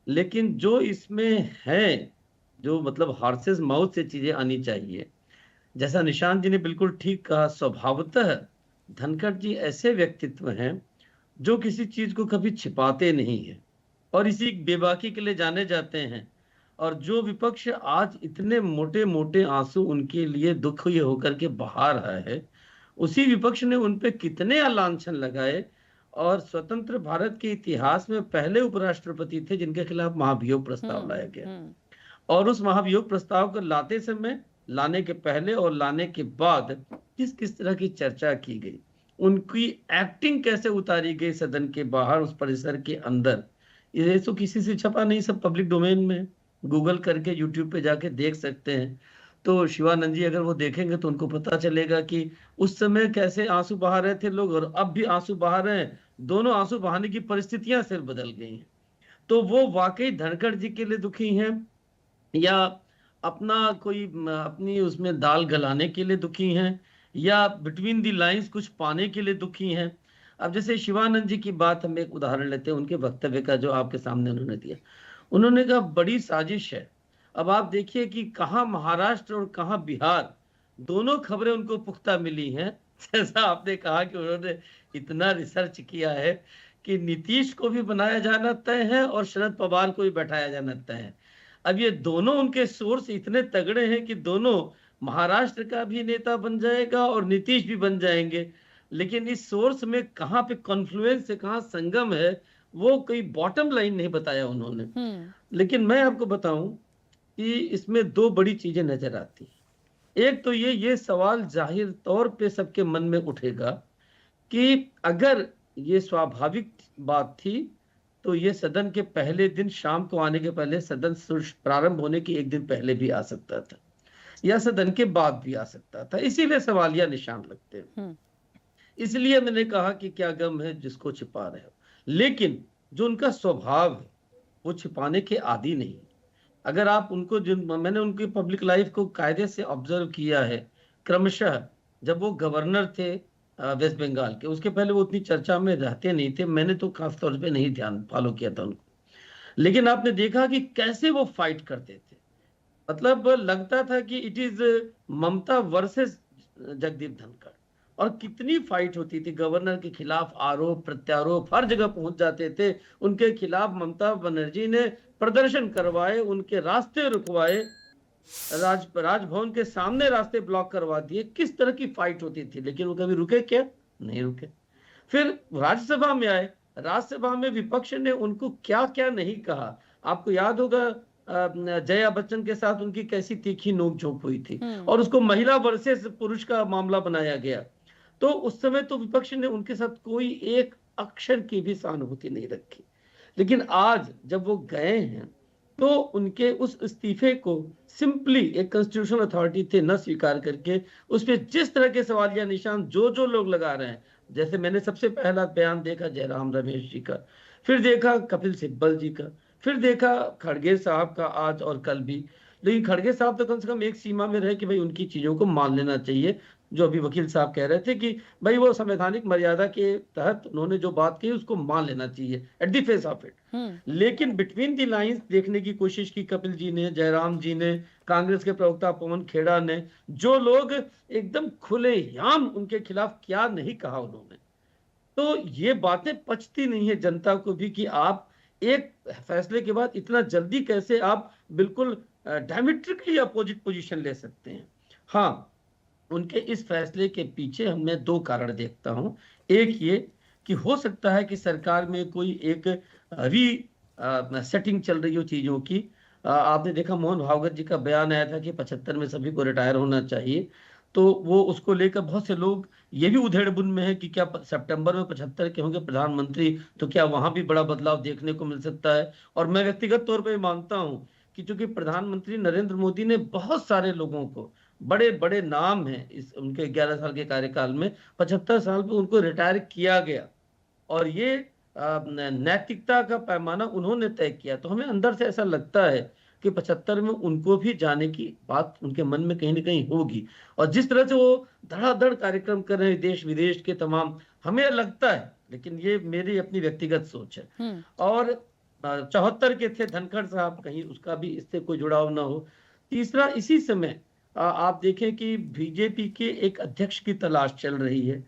लेकिन जो इसमें है, जो मतलब हार्सेस माउथ से चीजें आनी चाहिए, जैसा निशांत जी ने बिल्कुल ठीक कहा, स्वभावतः धनखड़ जी ऐसे व्यक्तित्व हैं जो किसी चीज को कभी छिपाते नहीं है और इसी बेबाकी के लिए जाने जाते हैं। और जो विपक्ष आज इतने मोटे मोटे आंसू उनके लिए दुख ये होकर के बहा रहा है, उसी विपक्ष ने उन पे कितने लांछन लगाए। और स्वतंत्र भारत के इतिहास में पहले उपराष्ट्रपति थे जिनके खिलाफ महाभियोग प्रस्ताव लाया गया। और उस महाभियोग प्रस्ताव को लाते समय, लाने के पहले और लाने के बाद किस किस तरह की चर्चा की गई, उनकी एक्टिंग कैसे उतारी गई सदन के बाहर, उस परिसर के अंदर, ये तो किसी से छपा नहीं, सब पब्लिक डोमेन में, गूगल करके यूट्यूब पे जाके देख सकते हैं। तो शिवानंद जी अगर वो देखेंगे तो उनको पता चलेगा कि उस समय कैसे आंसू बहा रहे थे लोग और अब भी आंसू बहा रहे हैं। दोनों आंसू बहाने की परिस्थितियां सिर्फ बदल गई हैं। तो वो वाकई धनखड़ जी के लिए दुखी हैं या अपना कोई अपनी उसमें दाल गलाने के लिए दुखी हैं या बिटवीन दी लाइंस कुछ पाने के लिए दुखी हैं। अब जैसे शिवानंद जी की बात हम एक उदाहरण लेते हैं उनके वक्तव्य का जो आपके सामने उन्होंने दिया। उन्होंने कहा बड़ी साजिश है। अब आप देखिए कि कहाँ महाराष्ट्र और कहाँ बिहार, दोनों खबरें उनको पुख्ता मिली हैं। जैसा आपने कहा कि उन्होंने इतना रिसर्च किया है कि नीतीश को भी बनाया जाना तय है और शरद पवार को भी बैठाया जाना तय है। अब ये दोनों उनके सोर्स इतने तगड़े हैं कि दोनों महाराष्ट्र का भी नेता बन जाएगा और नीतीश भी बन जाएंगे। लेकिन इस सोर्स में कहाँ पे कॉन्फ्लुएंस है, कहाँ संगम है, वो कोई बॉटम लाइन नहीं बताया उन्होंने। लेकिन मैं आपको बताऊं कि इसमें दो बड़ी चीजें नजर आती हैं। एक तो ये सवाल जाहिर तौर पे सबके मन में उठेगा कि अगर ये स्वाभाविक बात थी तो ये सदन के पहले दिन शाम को आने के पहले, सदन प्रारंभ होने के एक दिन पहले भी आ सकता था या सदन के बाद भी आ सकता था। इसीलिए सवालिया निशान लगते हैं। इसलिए मैंने कहा कि क्या गम है जिसको छिपा रहे हो। लेकिन जो उनका स्वभाव है वो छिपाने के आदी नहीं। अगर आप उनको, मैंने उनकी पब्लिक लाइफ को कायदे से ऑब्जर्व किया है, क्रमशः जब वो गवर्नर थे वेस्ट बंगाल के, उसके पहले वो उतनी चर्चा में रहते नहीं थे, मैंने तो खास तौर पे नहीं ध्यान फॉलो किया था उनको। लेकिन आपने देखा कि कैसे वो फाइट करते थे। मतलब लगता था कि it is Mamata versus Jagdeep Dhankhar, और कितनी फाइट होती थी। गवर्नर के खिलाफ आरोप प्रत्यारोप हर जगह पहुंच जाते थे। उनके खिलाफ ममता बनर्जी ने प्रदर्शन करवाए, उनके रास्ते रुकवाए, राजभवन के सामने रास्ते ब्लॉक करवा दिए। किस तरह की फाइट होती थी, लेकिन वो कभी रुके क्या? नहीं रुके। फिर राज्यसभा में आए, राज्यसभा में विपक्ष ने उनको क्या क्या नहीं कहा। आपको याद होगा जया बच्चन के साथ उनकी कैसी तीखी नोकझोंक हुई थी और उसको महिला वर्सेस पुरुष का मामला बनाया गया। तो उस समय तो विपक्ष ने उनके साथ कोई एक अक्षर की भी सहानुभूति नहीं रखी। लेकिन आज जब वो गए हैं तो उनके उस इस्तीफे को सिंपली एक कॉन्स्टिट्यूशनल अथॉरिटी थे न स्वीकार करके उस पर जिस तरह के सवालिया निशान जो लोग लगा रहे हैं, जैसे मैंने सबसे पहला बयान देखा जयराम रमेश जी का, फिर देखा कपिल सिब्बल जी का, फिर देखा खड़गे साहब का आज और कल भी। लेकिन खड़गे साहब तो कम से कम एक सीमा में रहे कि भाई उनकी चीजों को मान लेना चाहिए। जो अभी वकील साहब कह रहे थे कि भाई वो संवैधानिक मर्यादा के तहत उन्होंने जो बात की उसको मान लेना चाहिए at the face of it. लेकिन बिटवीन दी लाइंस देखने की कोशिश की कपिल जी ने, जयराम जी ने, कांग्रेस के प्रवक्ता पवन खेड़ा ने, जो लोग एकदम खुलेआम उनके खिलाफ क्या नहीं कहा उन्होंने। तो ये बातें पचती नहीं है जनता को भी कि आप एक फैसले के बाद इतना जल्दी कैसे आप बिल्कुल डायमेट्रिकली अपोजिट पोजीशन ले सकते हैं। हाँ, उनके इस फैसले के पीछे मैं दो कारण देखता हूं। एक ये कि हो सकता है कि सरकार में कोई एक सेटिंग चल रही हो चीजों की। आपने देखा मोहन भागवत जी का बयान आया था कि 75 में सभी को रिटायर होना चाहिए। तो वो उसको लेकर बहुत से लोग ये भी उधेड़बुन में है कि क्या सितंबर में 75 के होंगे प्रधानमंत्री, तो क्या वहां भी बड़ा बदलाव देखने को मिल सकता है। और मैं व्यक्तिगत तौर पर मानता हूं कि चूंकि प्रधानमंत्री नरेंद्र मोदी ने बहुत सारे लोगों को, बड़े बड़े नाम हैं इस उनके 11 साल के कार्यकाल में, 75 साल पे उनको रिटायर किया गया और ये नैतिकता का पैमाना उन्होंने तय किया। तो हमें अंदर से ऐसा लगता है कि 75 में उनको भी जाने की बात उनके मन में कहीं ना कहीं होगी। और जिस तरह से वो धड़ाधड़ कार्यक्रम कर रहे हैं देश विदेश के तमाम, हमें लगता है, लेकिन ये मेरी अपनी व्यक्तिगत सोच है। और 74 के थे धनखड़ साहब, कहीं उसका भी इससे कोई जुड़ाव ना हो। तीसरा, इसी समय आप देखें कि बीजेपी के एक अध्यक्ष की तलाश चल रही है,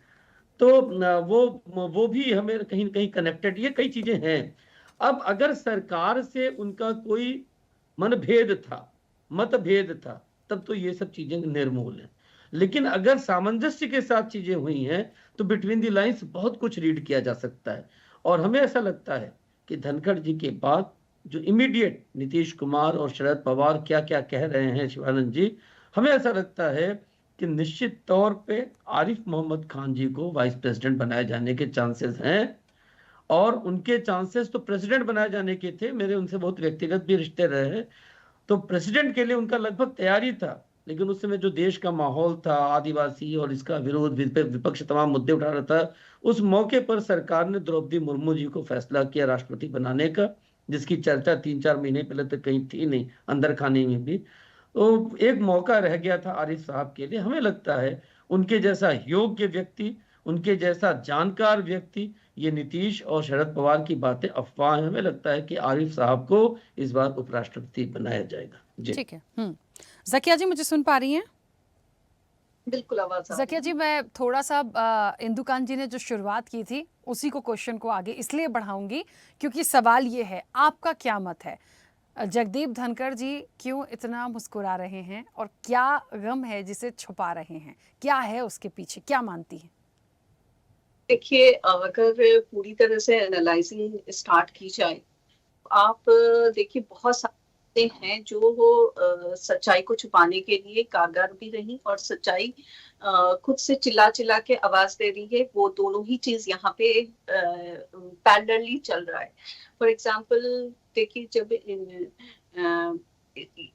तो वो भी हमें कहीं न कहीं कनेक्टेड, ये कई चीजें हैं। अब अगर सरकार से उनका कोई मतभेद था, तब तो ये सब चीजें निर्मूल हैं। लेकिन अगर सामंजस्य के साथ चीजें हुई हैं, तो बिटवीन द लाइंस बहुत कुछ रीड किया जा सकता है। और हमें ऐसा लगता है कि धनखड़ जी के बाद जो इमीडिएट नीतीश कुमार और शरद पवार क्या क्या कह रहे हैं, शिवानंद जी, हमें ऐसा लगता है कि निश्चित तौर पे आरिफ मोहम्मद खान जी को वाइस प्रेसिडेंट बनाए जाने के चांसेस हैं। और उनके चांसेस तो प्रेसिडेंट बनाए जाने के थे, मेरे उनसे बहुत व्यक्तिगत भी रिश्ते रहे हैं, तो प्रेसिडेंट के लिए उनका लगभग तैयारी था। लेकिन उस समय जो देश का माहौल था, आदिवासी और इसका विरोध, विपक्ष तमाम मुद्दे उठा रहा था, उस मौके पर सरकार ने द्रौपदी मुर्मू जी को फैसला किया राष्ट्रपति बनाने का, जिसकी चर्चा 3-4 महीने पहले तक कहीं थी नहीं, अंदर खाने में भी। तो एक मौका रह गया था आरिफ साहब के लिए। हमें लगता है उनके जैसा योग्य व्यक्ति, उनके जैसा जानकार व्यक्ति, ये नीतीश और शरद पवार की बातें अफवाह हैं। हमें लगता है कि आरिफ साहब को इस बार उपराष्ट्रपति बनाया जाएगा। जी ठीक है। ज़किया जी, मुझे सुन पा रही हैं? बिल्कुल आवाज आ ज़किया जी, मैं थोड़ा सा इंदुकान जी ने जो शुरुआत की थी उसी को क्वेश्चन को आगे इसलिए बढ़ाऊंगी क्योंकि सवाल ये है, आपका क्या मत है? जगदीप धनखड़ जी क्यों इतना मुस्कुरा रहे हैं और क्या गम है जिसे छुपा रहे हैं? क्या है उसके पीछे, क्या मानती हैं? देखिए, अगर पूरी तरह से एनालाइजिंग स्टार्ट की जाए, आप देखिए बहुत सारे हैं जो सच्चाई को छुपाने के लिए कारगर भी रही और सच्चाई खुद से चिल्ला चिल्ला के आवाज दे रही है। वो दोनों ही चीज यहाँ पे पैरेलली चल रहा है। फॉर एग्जाम्पल देखिए, जब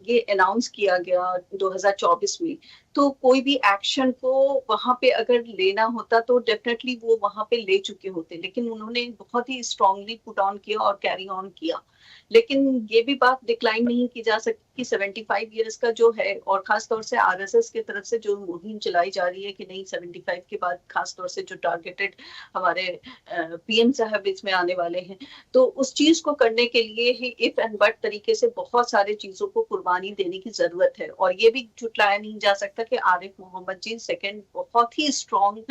ये अनाउंस किया गया 2024 में, तो कोई भी एक्शन को वहां पे अगर लेना होता तो डेफिनेटली वो वहां पे ले चुके होते, लेकिन उन्होंने बहुत ही स्ट्रांगली पुट ऑन किया और कैरी ऑन किया। लेकिन ये भी बात डिक्लाइन नहीं की जा सकती कि 75 इयर्स का जो है, और खासतौर से आरएसएस की तरफ से जो मुहिम चलाई जा रही है कि नहीं 75 के बाद खासतौर से जो टारगेटेड हमारे पीएम साहब इसमें आने वाले हैं, तो उस चीज को करने के लिए ही इफ एंड बट तरीके से बहुत सारे चीजों को कुर्बानी देने की जरूरत है। और ये भी जुटलाया नहीं जा सकता कि आरिफ मोहम्मद जी सेकंड बहुत ही स्ट्रॉन्ग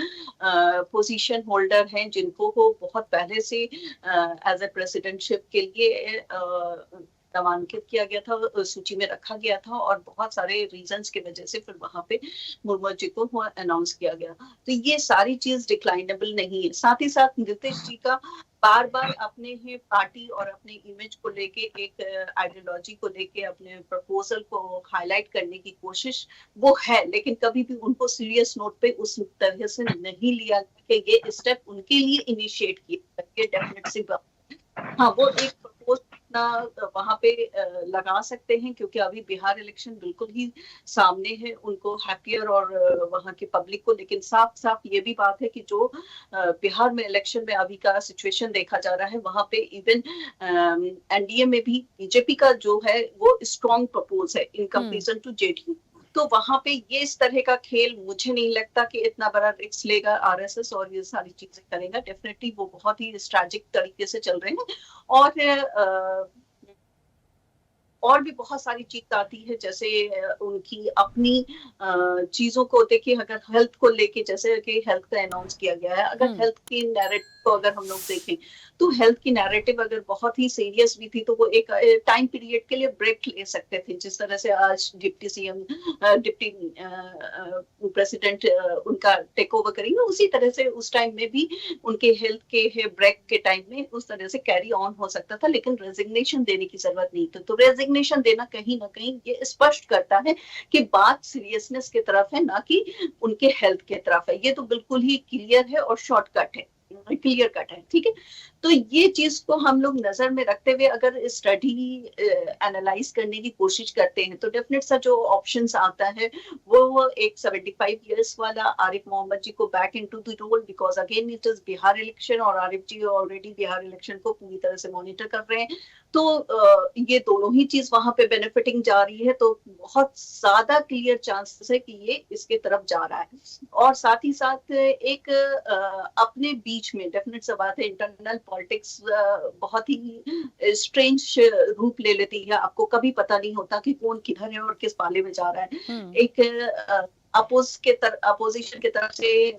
पोजीशन होल्डर हैं, जिनको वो बहुत पहले से एज ए प्रेसिडेंटशिप के लिए नामांकित किया गया था, सूची में रखा गया था, और बहुत सारे रीजंस की वजह से फिर वहां पे मुर्मू जी को अनाउंस किया गया। तो ये सारी चीज डिक्लाइनेबल नहीं है। साथ ही साथ नीतीश जी का बार बार अपने ही पार्टी और अपने इमेज को लेके, एक आइडियोलॉजी को लेके अपने प्रपोजल को हाईलाइट करने की कोशिश वो है, लेकिन कभी भी उनको सीरियस नोट पे उस तरह से नहीं लिया कि ये स्टेप उनके लिए इनिशिएट किया। डेफिनेट सी बात, हाँ, वो एक प्रपोज वहां पे लगा सकते हैं, क्योंकि अभी बिहार इलेक्शन बिल्कुल ही सामने है उनको, हैप्पियर और वहां के पब्लिक को। लेकिन साफ साफ ये भी बात है कि जो बिहार में इलेक्शन में अभी का सिचुएशन देखा जा रहा है, वहां पे इवन एनडीए में भी बीजेपी का जो है वो स्ट्रॉन्ग प्रपोज है इन कंपेरिजन टू जेडीयू। तो वहां पे ये इस तरह का खेल मुझे नहीं लगता कि इतना बड़ा रिस्क लेगा आरएसएस और ये सारी चीजें करेगा। डेफिनेटली वो बहुत ही स्ट्रैटेजिक तरीके से चल रहे हैं। और भी बहुत सारी चीज आती है, जैसे उनकी अपनी चीजों को देखिए, अगर हेल्थ को लेके, जैसे कि हेल्थ का अनाउंस किया गया है, अगर हेल्थ की नैरेटिव को अगर हम लोग देखें तो हेल्थ की नैरेटिव अगर बहुत ही सीरियस भी थी तो वो एक टाइम पीरियड के लिए ब्रेक ले सकते थे। जिस तरह से आज डिप्टी सीएम, डिप्टी प्रेसिडेंट उनका टेक ओवर करेंगे, उसी तरह से उस टाइम में भी उनके हेल्थ के ब्रेक के टाइम में उस तरह से कैरी ऑन हो सकता था, लेकिन रेजिग्नेशन देने की जरूरत नहीं थी। तो रेजिग्नेशन देना कहीं ना कहीं ये स्पष्ट करता है कि बात सीरियसनेस की तरफ है, ना कि उनके हेल्थ की तरफ है। ये तो बिल्कुल ही क्लियर है और शॉर्टकट है, क्लियर कट है। ठीक है, तो ये चीज को हम लोग नजर में रखते हुए अगर स्टडी एनालाइज करने की कोशिश करते हैं तो डेफिनेट सा जो ऑप्शंस आता है वो एक 75 इयर्स वाला आरिफ मोहम्मद जी को back into the role, because again it is Bihar election और आरिफ जी ऑलरेडी बिहार इलेक्शन को पूरी तरह से मॉनिटर कर रहे हैं। तो ये दोनों ही चीज वहां पे बेनिफिटिंग जा रही है, तो बहुत ज्यादा क्लियर चांसेस है कि ये इसके तरफ जा रहा है। और साथ ही साथ एक अपने बीच में डेफिनेट सा बात है, इंटरनल पॉलिटिक्स बहुत ही स्ट्रेंज रूप ले लेती है। आपको कभी पता नहीं होता कि कौन किधर है और किस पाले में जा रहा है। एक अपोजिशन के तरफ से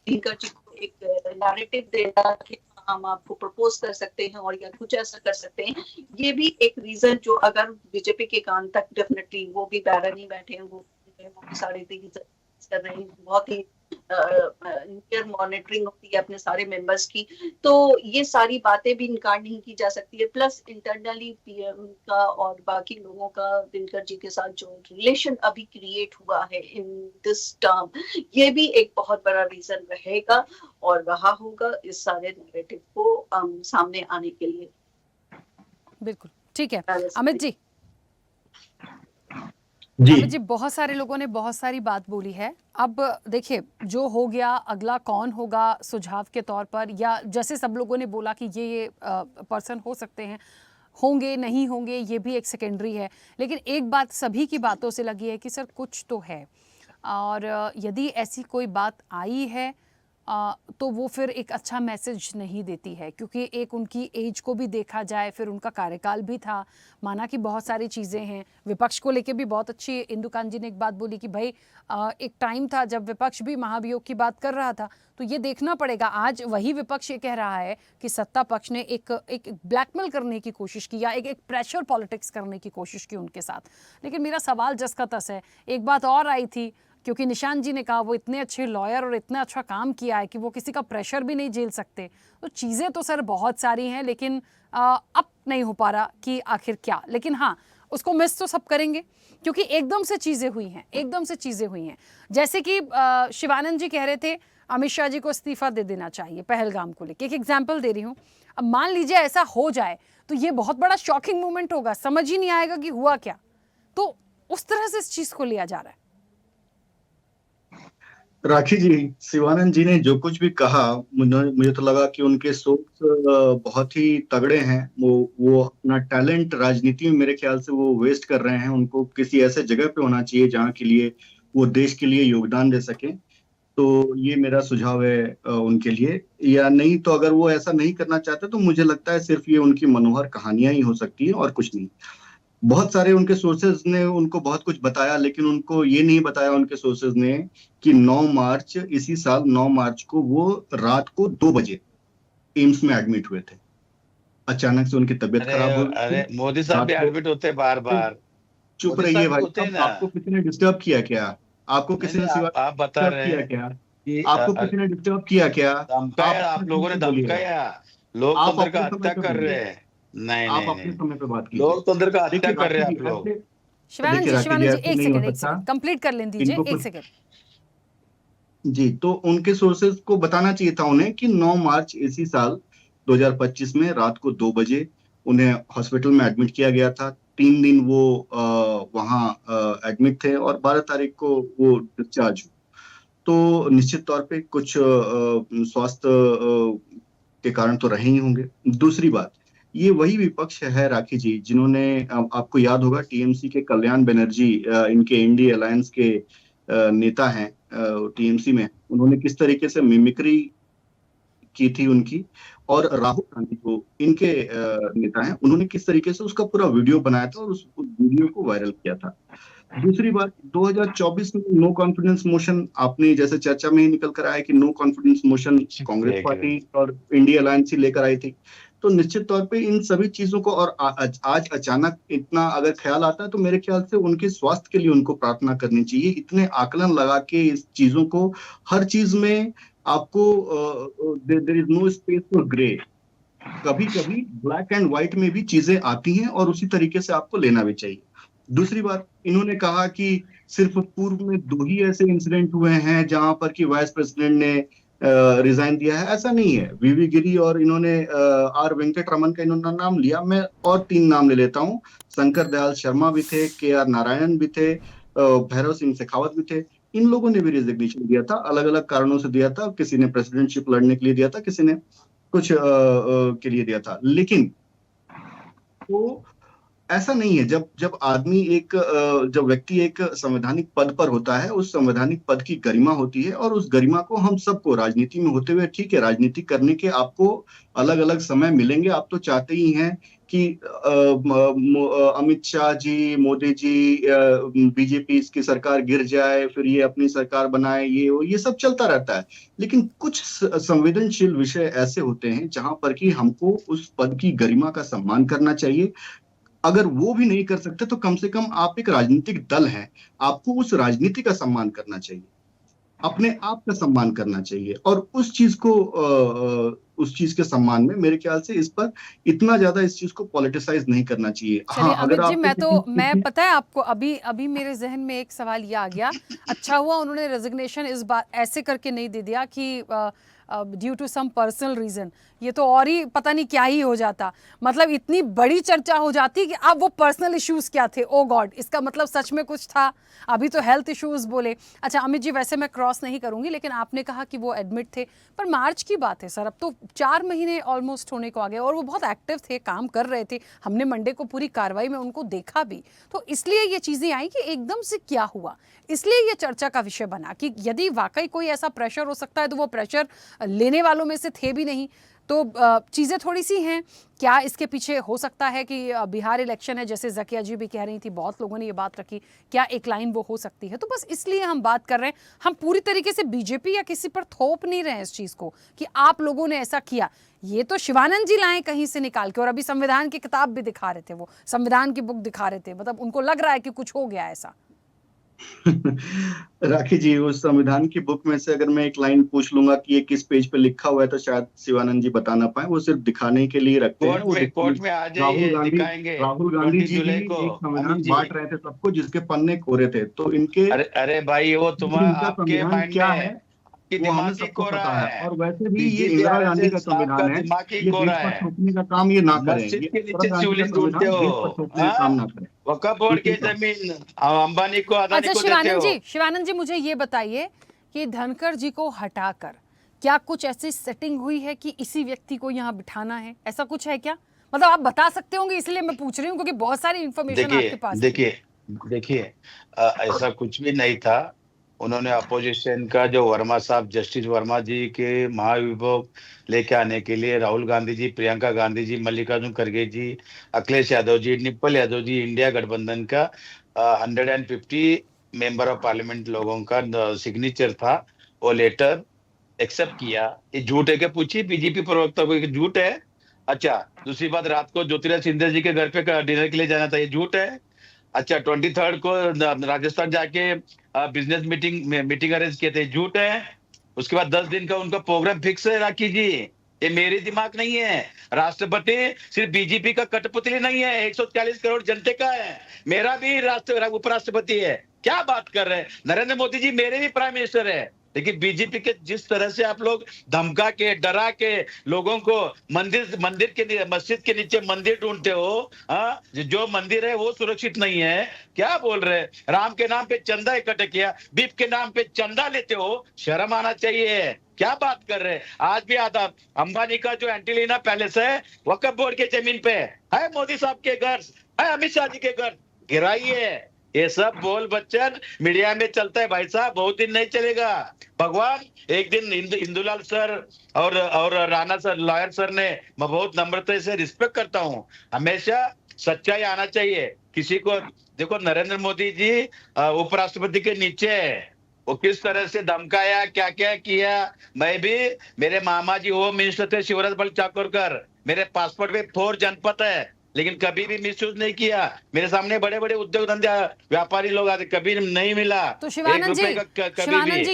दिनकर जी को एक नैरेटिव देना कि हम आपको प्रपोज कर सकते हैं और या कुछ ऐसा कर सकते हैं, ये भी एक रीजन जो अगर बीजेपी के कान तक डेफिनेटली वो भी बैठे नहीं बैठे हैं, वो सारे कर रहे हैं, बहुत ही नियर मॉनिटरिंग होती है अपने सारे मेंबर्स की, तो ये सारी बातें भी इनकार नहीं की जा सकती है। प्लस इंटरनली पीएम का और बाकी लोगों का दिनकर जी के साथ जो रिलेशन अभी क्रिएट हुआ है इन दिस टर्म, ये भी एक बहुत बड़ा रीजन रहेगा और रहा होगा इस सारे नैरेटिव को सामने आने के लिए। बिल्कुल ठीक है अमित जी। जी अमित जी, बहुत सारे लोगों ने बहुत सारी बात बोली है। अब देखिए जो हो गया, अगला कौन होगा सुझाव के तौर पर, या जैसे सब लोगों ने बोला कि ये पर्सन हो सकते हैं, होंगे नहीं होंगे ये भी एक सेकेंडरी है, लेकिन एक बात सभी की बातों से लगी है कि सर कुछ तो है, और यदि ऐसी कोई बात आई है तो वो फिर एक अच्छा मैसेज नहीं देती है, क्योंकि एक उनकी एज को भी देखा जाए, फिर उनका कार्यकाल भी था, माना कि बहुत सारी चीज़ें हैं। विपक्ष को लेके भी बहुत अच्छी इंदु कांत जी ने एक बात बोली कि भाई एक टाइम था जब विपक्ष भी महाभियोग की बात कर रहा था, तो ये देखना पड़ेगा। आज वही विपक्ष ये कह रहा है कि सत्ता पक्ष ने एक ब्लैकमेल करने की कोशिश की या एक प्रेशर पॉलिटिक्स करने की कोशिश की उनके साथ। लेकिन मेरा सवाल जस का तस है, एक बात और आई थी, क्योंकि निशांत जी ने कहा वो इतने अच्छे लॉयर और इतना अच्छा काम किया है कि वो किसी का प्रेशर भी नहीं झेल सकते। तो चीज़ें तो सर बहुत सारी हैं, लेकिन अब नहीं हो पा रहा कि आखिर क्या। लेकिन हाँ, उसको मिस तो सब करेंगे, क्योंकि एकदम से चीज़ें हुई हैं, एकदम से चीज़ें हुई हैं। जैसे कि शिवानंद जी कह रहे थे अमित शाह जी को इस्तीफा दे देना चाहिए पहलगाम को लेकर। एक एग्जाम्पल दे रही हूँ। अब मान लीजिए ऐसा हो जाए तो ये बहुत बड़ा शॉकिंग मोमेंट होगा, समझ ही नहीं आएगा कि हुआ क्या। तो उस तरह से इस चीज़ को लिया जा रहा है। राखी जी, शिवानंद जी ने जो कुछ भी कहा, मुझे तो लगा कि उनके सोच बहुत ही तगड़े हैं। वो अपना टैलेंट राजनीति में मेरे ख्याल से वो वेस्ट कर रहे हैं। उनको किसी ऐसे जगह पे होना चाहिए जहाँ के लिए वो देश के लिए योगदान दे सके। तो ये मेरा सुझाव है उनके लिए। या नहीं तो अगर वो ऐसा नहीं करना चाहते तो मुझे लगता है सिर्फ ये उनकी मनोहर कहानियां ही हो सकती है और कुछ नहीं। बहुत सारे उनके सोर्सेज ने उनको बहुत कुछ बताया, लेकिन उनको ये नहीं बताया उनके सोर्सेज ने कि 9 मार्च इसी साल 9 मार्च को वो रात को 2 बजे एम्स में एडमिट हुए थे। अचानक से उनकी तबीयत खराब हो गई। अरे मोदी साहब भी एडमिट होते हैं बार बार। चुप रहिए भाई, आपको किसी ने डिस्टर्ब किया क्या? आपको किसी ने आप बता रहे हैं क्या? कि आपको किसी ने डिस्टर्ब किया क्या? धमकाया, आप लोगों ने धमकाया, लोकतंत्र का हत्या कर रहे हैं। नहीं आप नहीं अपने नहीं, समय पे बात कीजिए। लोकतंत्र का हत्या कर रहे हैं आप लोग। शिवानंद जी एक सेकंड कंप्लीट कर लें दीजिए, एक सेकंड जी। तो उनके सोर्सेज को बताना चाहिए था उन्हें कि 9 मार्च इसी साल 2025 में रात को 2 बजे उन्हें हॉस्पिटल में एडमिट किया गया था। 3 दिन वो वहाँ एडमिट थे और 12 तारीख को वो डिस्चार्ज हुए। तो निश्चित तौर पे कुछ स्वास्थ्य के कारण तो रहे ही होंगे। दूसरी बात, ये वही विपक्ष है राखी जी जिन्होंने, आपको याद होगा टीएमसी के कल्याण बनर्जी, इनके एनडीए अलायंस के नेता हैं टीएमसी में, उन्होंने किस तरीके से मिमिक्री की थी उनकी, और राहुल गांधी जो इनके नेता हैं उन्होंने किस तरीके से उसका पूरा वीडियो बनाया था और उस वीडियो को वायरल किया था। दूसरी बात, 2024 में नो कॉन्फिडेंस मोशन, आपने जैसे चर्चा में ही निकल कर आया कि no confidence motion Congress party और इंडिया अलायंस ही लेकर आई थी। तो निश्चित तौर पे इन सभी चीजों को, और आज अचानक इतना अगर ख्याल आता है तो मेरे ख्याल से उनके स्वास्थ्य के लिए उनको प्रार्थना करनी चाहिए। इतने आकलन लगा के इस चीजों को, हर चीज में आपको there is no space for grey. कभी कभी ब्लैक एंड व्हाइट में भी चीजें आती हैं और उसी तरीके से आपको लेना भी चाहिए। दूसरी बात, इन्होंने कहा कि सिर्फ पूर्व में 2 ही ऐसे इंसिडेंट हुए हैं जहां पर कि वाइस प्रेसिडेंट ने रिजाइन दिया है। ऐसा नहीं है। वीवी गिरी और इन्होंने आर वेंकट रमन का इन्होंने नाम लिया, मैं और 3 नाम ले लेता हूँ। शंकर दयाल शर्मा भी थे, KR नारायण भी थे, भैरव सिंह शेखावत भी थे। इन लोगों ने भी रिजिग्नेशन दिया था, अलग अलग कारणों से दिया था। किसी ने प्रेसिडेंटशिप लड़ने के लिए दिया था, किसी ने कुछ के लिए दिया था। लेकिन तो ऐसा नहीं है। जब जब आदमी जब व्यक्ति एक संवैधानिक पद पर होता है, उस संवैधानिक पद की गरिमा होती है, और उस गरिमा को हम सबको राजनीति में होते हुए, ठीक है, राजनीति करने के आपको अलग अलग समय मिलेंगे। आप तो चाहते ही हैं कि अमित शाह जी, मोदी जी, बीजेपी की सरकार गिर जाए, फिर ये अपनी सरकार बनाए, ये सब चलता रहता है। लेकिन कुछ संवेदनशील विषय ऐसे होते हैं जहां पर कि हमको उस पद की गरिमा का सम्मान करना चाहिए। अगर वो भी नहीं कर सकते तो कम से कम आप एक राजनीतिक दल हैं, आपको उस राजनीति का सम्मान करना चाहिए, अपने आप का सम्मान करना चाहिए। और उस चीज को उस चीज के सम्मान में मेरे ख्याल से इतना ज्यादा इस चीज को पॉलिटिसाइज नहीं करना चाहिए। चलिए हाँ, अगर अमित जी, आप मैं पता है आपको, अभी अभी मेरे जहन में एक सवाल ये आ गया। अच्छा हुआ उन्होंने रेजिग्नेशन इस बार ऐसे करके नहीं दे दिया कि due to some personal reason, ये तो और ही पता नहीं क्या ही हो जाता। मतलब इतनी बड़ी चर्चा हो जाती कि अब वो पर्सनल इश्यूज क्या थे, ओ गॉड, इसका मतलब सच में कुछ था। अभी तो हेल्थ इश्यूज बोले। अच्छा अमित जी, वैसे मैं क्रॉस नहीं करूंगी, लेकिन आपने कहा कि वो एडमिट थे, पर मार्च की बात है सर, अब तो 4 महीने ऑलमोस्ट होने को आ गए, और वो बहुत एक्टिव थे, काम कर रहे थे। हमने मंडे को पूरी कार्रवाई में उनको देखा भी। तो इसलिए ये चीज़ें आई कि एकदम से क्या हुआ, इसलिए ये चर्चा का विषय बना कि यदि वाकई कोई ऐसा प्रेशर हो सकता है तो वो प्रेशर लेने वालों में से थे भी नहीं। तो चीज़ें थोड़ी सी हैं। क्या इसके पीछे हो सकता है कि बिहार इलेक्शन है, जैसे ज़किया जी भी कह रही थी, बहुत लोगों ने ये बात रखी, क्या एक लाइन वो हो सकती है? तो बस इसलिए हम बात कर रहे हैं। हम पूरी तरीके से बीजेपी या किसी पर थोप नहीं रहे हैं इस चीज़ को कि आप लोगों ने ऐसा किया। ये तो शिवानंद जी लाए कहीं से निकाल के, और अभी संविधान की किताब भी दिखा रहे थे, वो संविधान की बुक दिखा रहे थे, मतलब उनको लग रहा है कि कुछ हो गया ऐसा। राखी जी, उस संविधान की बुक में से अगर मैं एक लाइन पूछ लूंगा कि ये किस पेज पे लिखा हुआ है, तो शायद शिवानंद जी बता ना पाए। वो सिर्फ दिखाने के लिए रखते हैं। वो कोर्ट में आ जाइए, दिखाएंगे। राहुल गांधी 20 जी जुलाई ही को एक संविधान अमित जी, बांट रहे थे सबको, जिसके पन्ने कोरे थे। तो इनके अरे भाई, वो तुम्हारा इनका आपके संविधान माइंड क्या में है आपकी वो हमें दिमागी सबको कोरा पता है। है। और वैसे भी ये बीजेपी इंदिरा गांधी का आरएसएस आपका संविधान है, दिमागी ये कोरा देश पर है। थोपने का काम ये ना करें। मस्जिद ये के इंदिरा नीचे गांधी का शिवलिंग ढूंढते संविधान हो। देश पर थोपने का काम ना करें। वक्फ बोर्ड की इसी का जमीन अंबानी को, अदानी अच्छा को देते हो। शिवानंद जी, मुझे ये बताइए कि धनखड़ जी को हटाकर क्या कुछ ऐसी सेटिंग हुई है कि इसी व्यक्ति को यहाँ बिठाना है, ऐसा कुछ है क्या? मतलब आप बता सकते होंगे, इसलिए मैं पूछ रही हूँ, क्योंकि बहुत सारी इंफॉर्मेशन आपके पास थी। देखिए, ऐसा कुछ भी नहीं था। उन्होंने अपोजिशन का जो वर्मा साहब, जस्टिस वर्मा जी के महाविभोग लेके आने के लिए राहुल गांधी जी, प्रियंका गांधी जी, मल्लिकार्जुन खड़गे जी, अखिलेश यादव जी, निप्पल यादव जी, इंडिया गठबंधन का 150 मेंबर ऑफ पार्लियामेंट लोगों का सिग्नेचर था। वो लेटर एक्सेप्ट किया। ये झूठ है क्या? पूछिए बीजेपी प्रवक्ता को, झूठ है। अच्छा, दूसरी बात, रात को ज्योतिराज सिंधिया जी के घर पे डिनर के लिए जाना था, ये झूठ है। अच्छा, 23 को राजस्थान जाके बिजनेस मीटिंग अरेंज किए थे, झूठ है। उसके बाद 10 दिन का उनका प्रोग्राम फिक्स है। राखी जी, ये मेरे दिमाग नहीं है। राष्ट्रपति सिर्फ बीजेपी का कठपुतली नहीं है, 140 करोड़ जनते का है। मेरा भी उपराष्ट्रपति है। क्या बात कर रहे हैं? नरेंद्र मोदी जी मेरे भी प्राइम मिनिस्टर है। लेकिन बीजेपी के जिस तरह से आप लोग धमका के, डरा के लोगों को मस्जिद के नीचे मंदिर ढूंढते हो, जो मंदिर है वो सुरक्षित नहीं है। क्या बोल रहे हैं? राम के नाम पे चंदा इकट्ठा किया, बीफ के नाम पे चंदा लेते हो, शर्म आना चाहिए। क्या बात कर रहे हैं? आज भी आता अंबानी का जो एंटीलिना पैलेस है, वक्फ बोर्ड के जमीन पे है, मोदी साहब के घर है, अमित शाह जी के घर गिराइए। ये सब बोल बच्चन मीडिया में चलता है भाई साहब, बहुत दिन नहीं चलेगा। भगवान एक दिन इंदुलाल सर और राणा सर, लॉयर सर ने, मैं बहुत नम्रता से रिस्पेक्ट करता हूं, हमेशा सच्चाई आना चाहिए किसी को। देखो, नरेंद्र मोदी जी उपराष्ट्रपति के नीचे है, वो किस तरह से धमकाया, क्या क्या किया। मैं भी, मेरे मामा जी होम मिनिस्टर थे शिवराज बल चाकोरकर, मेरे पासपोर्ट पे 4 जनपद है, लेकिन कभी भी मिसयूज नहीं किया। मेरे सामने बड़े बड़े उद्योग धंधे व्यापारी लोग आते, कभी नहीं मिला। तो शिवानंद जी,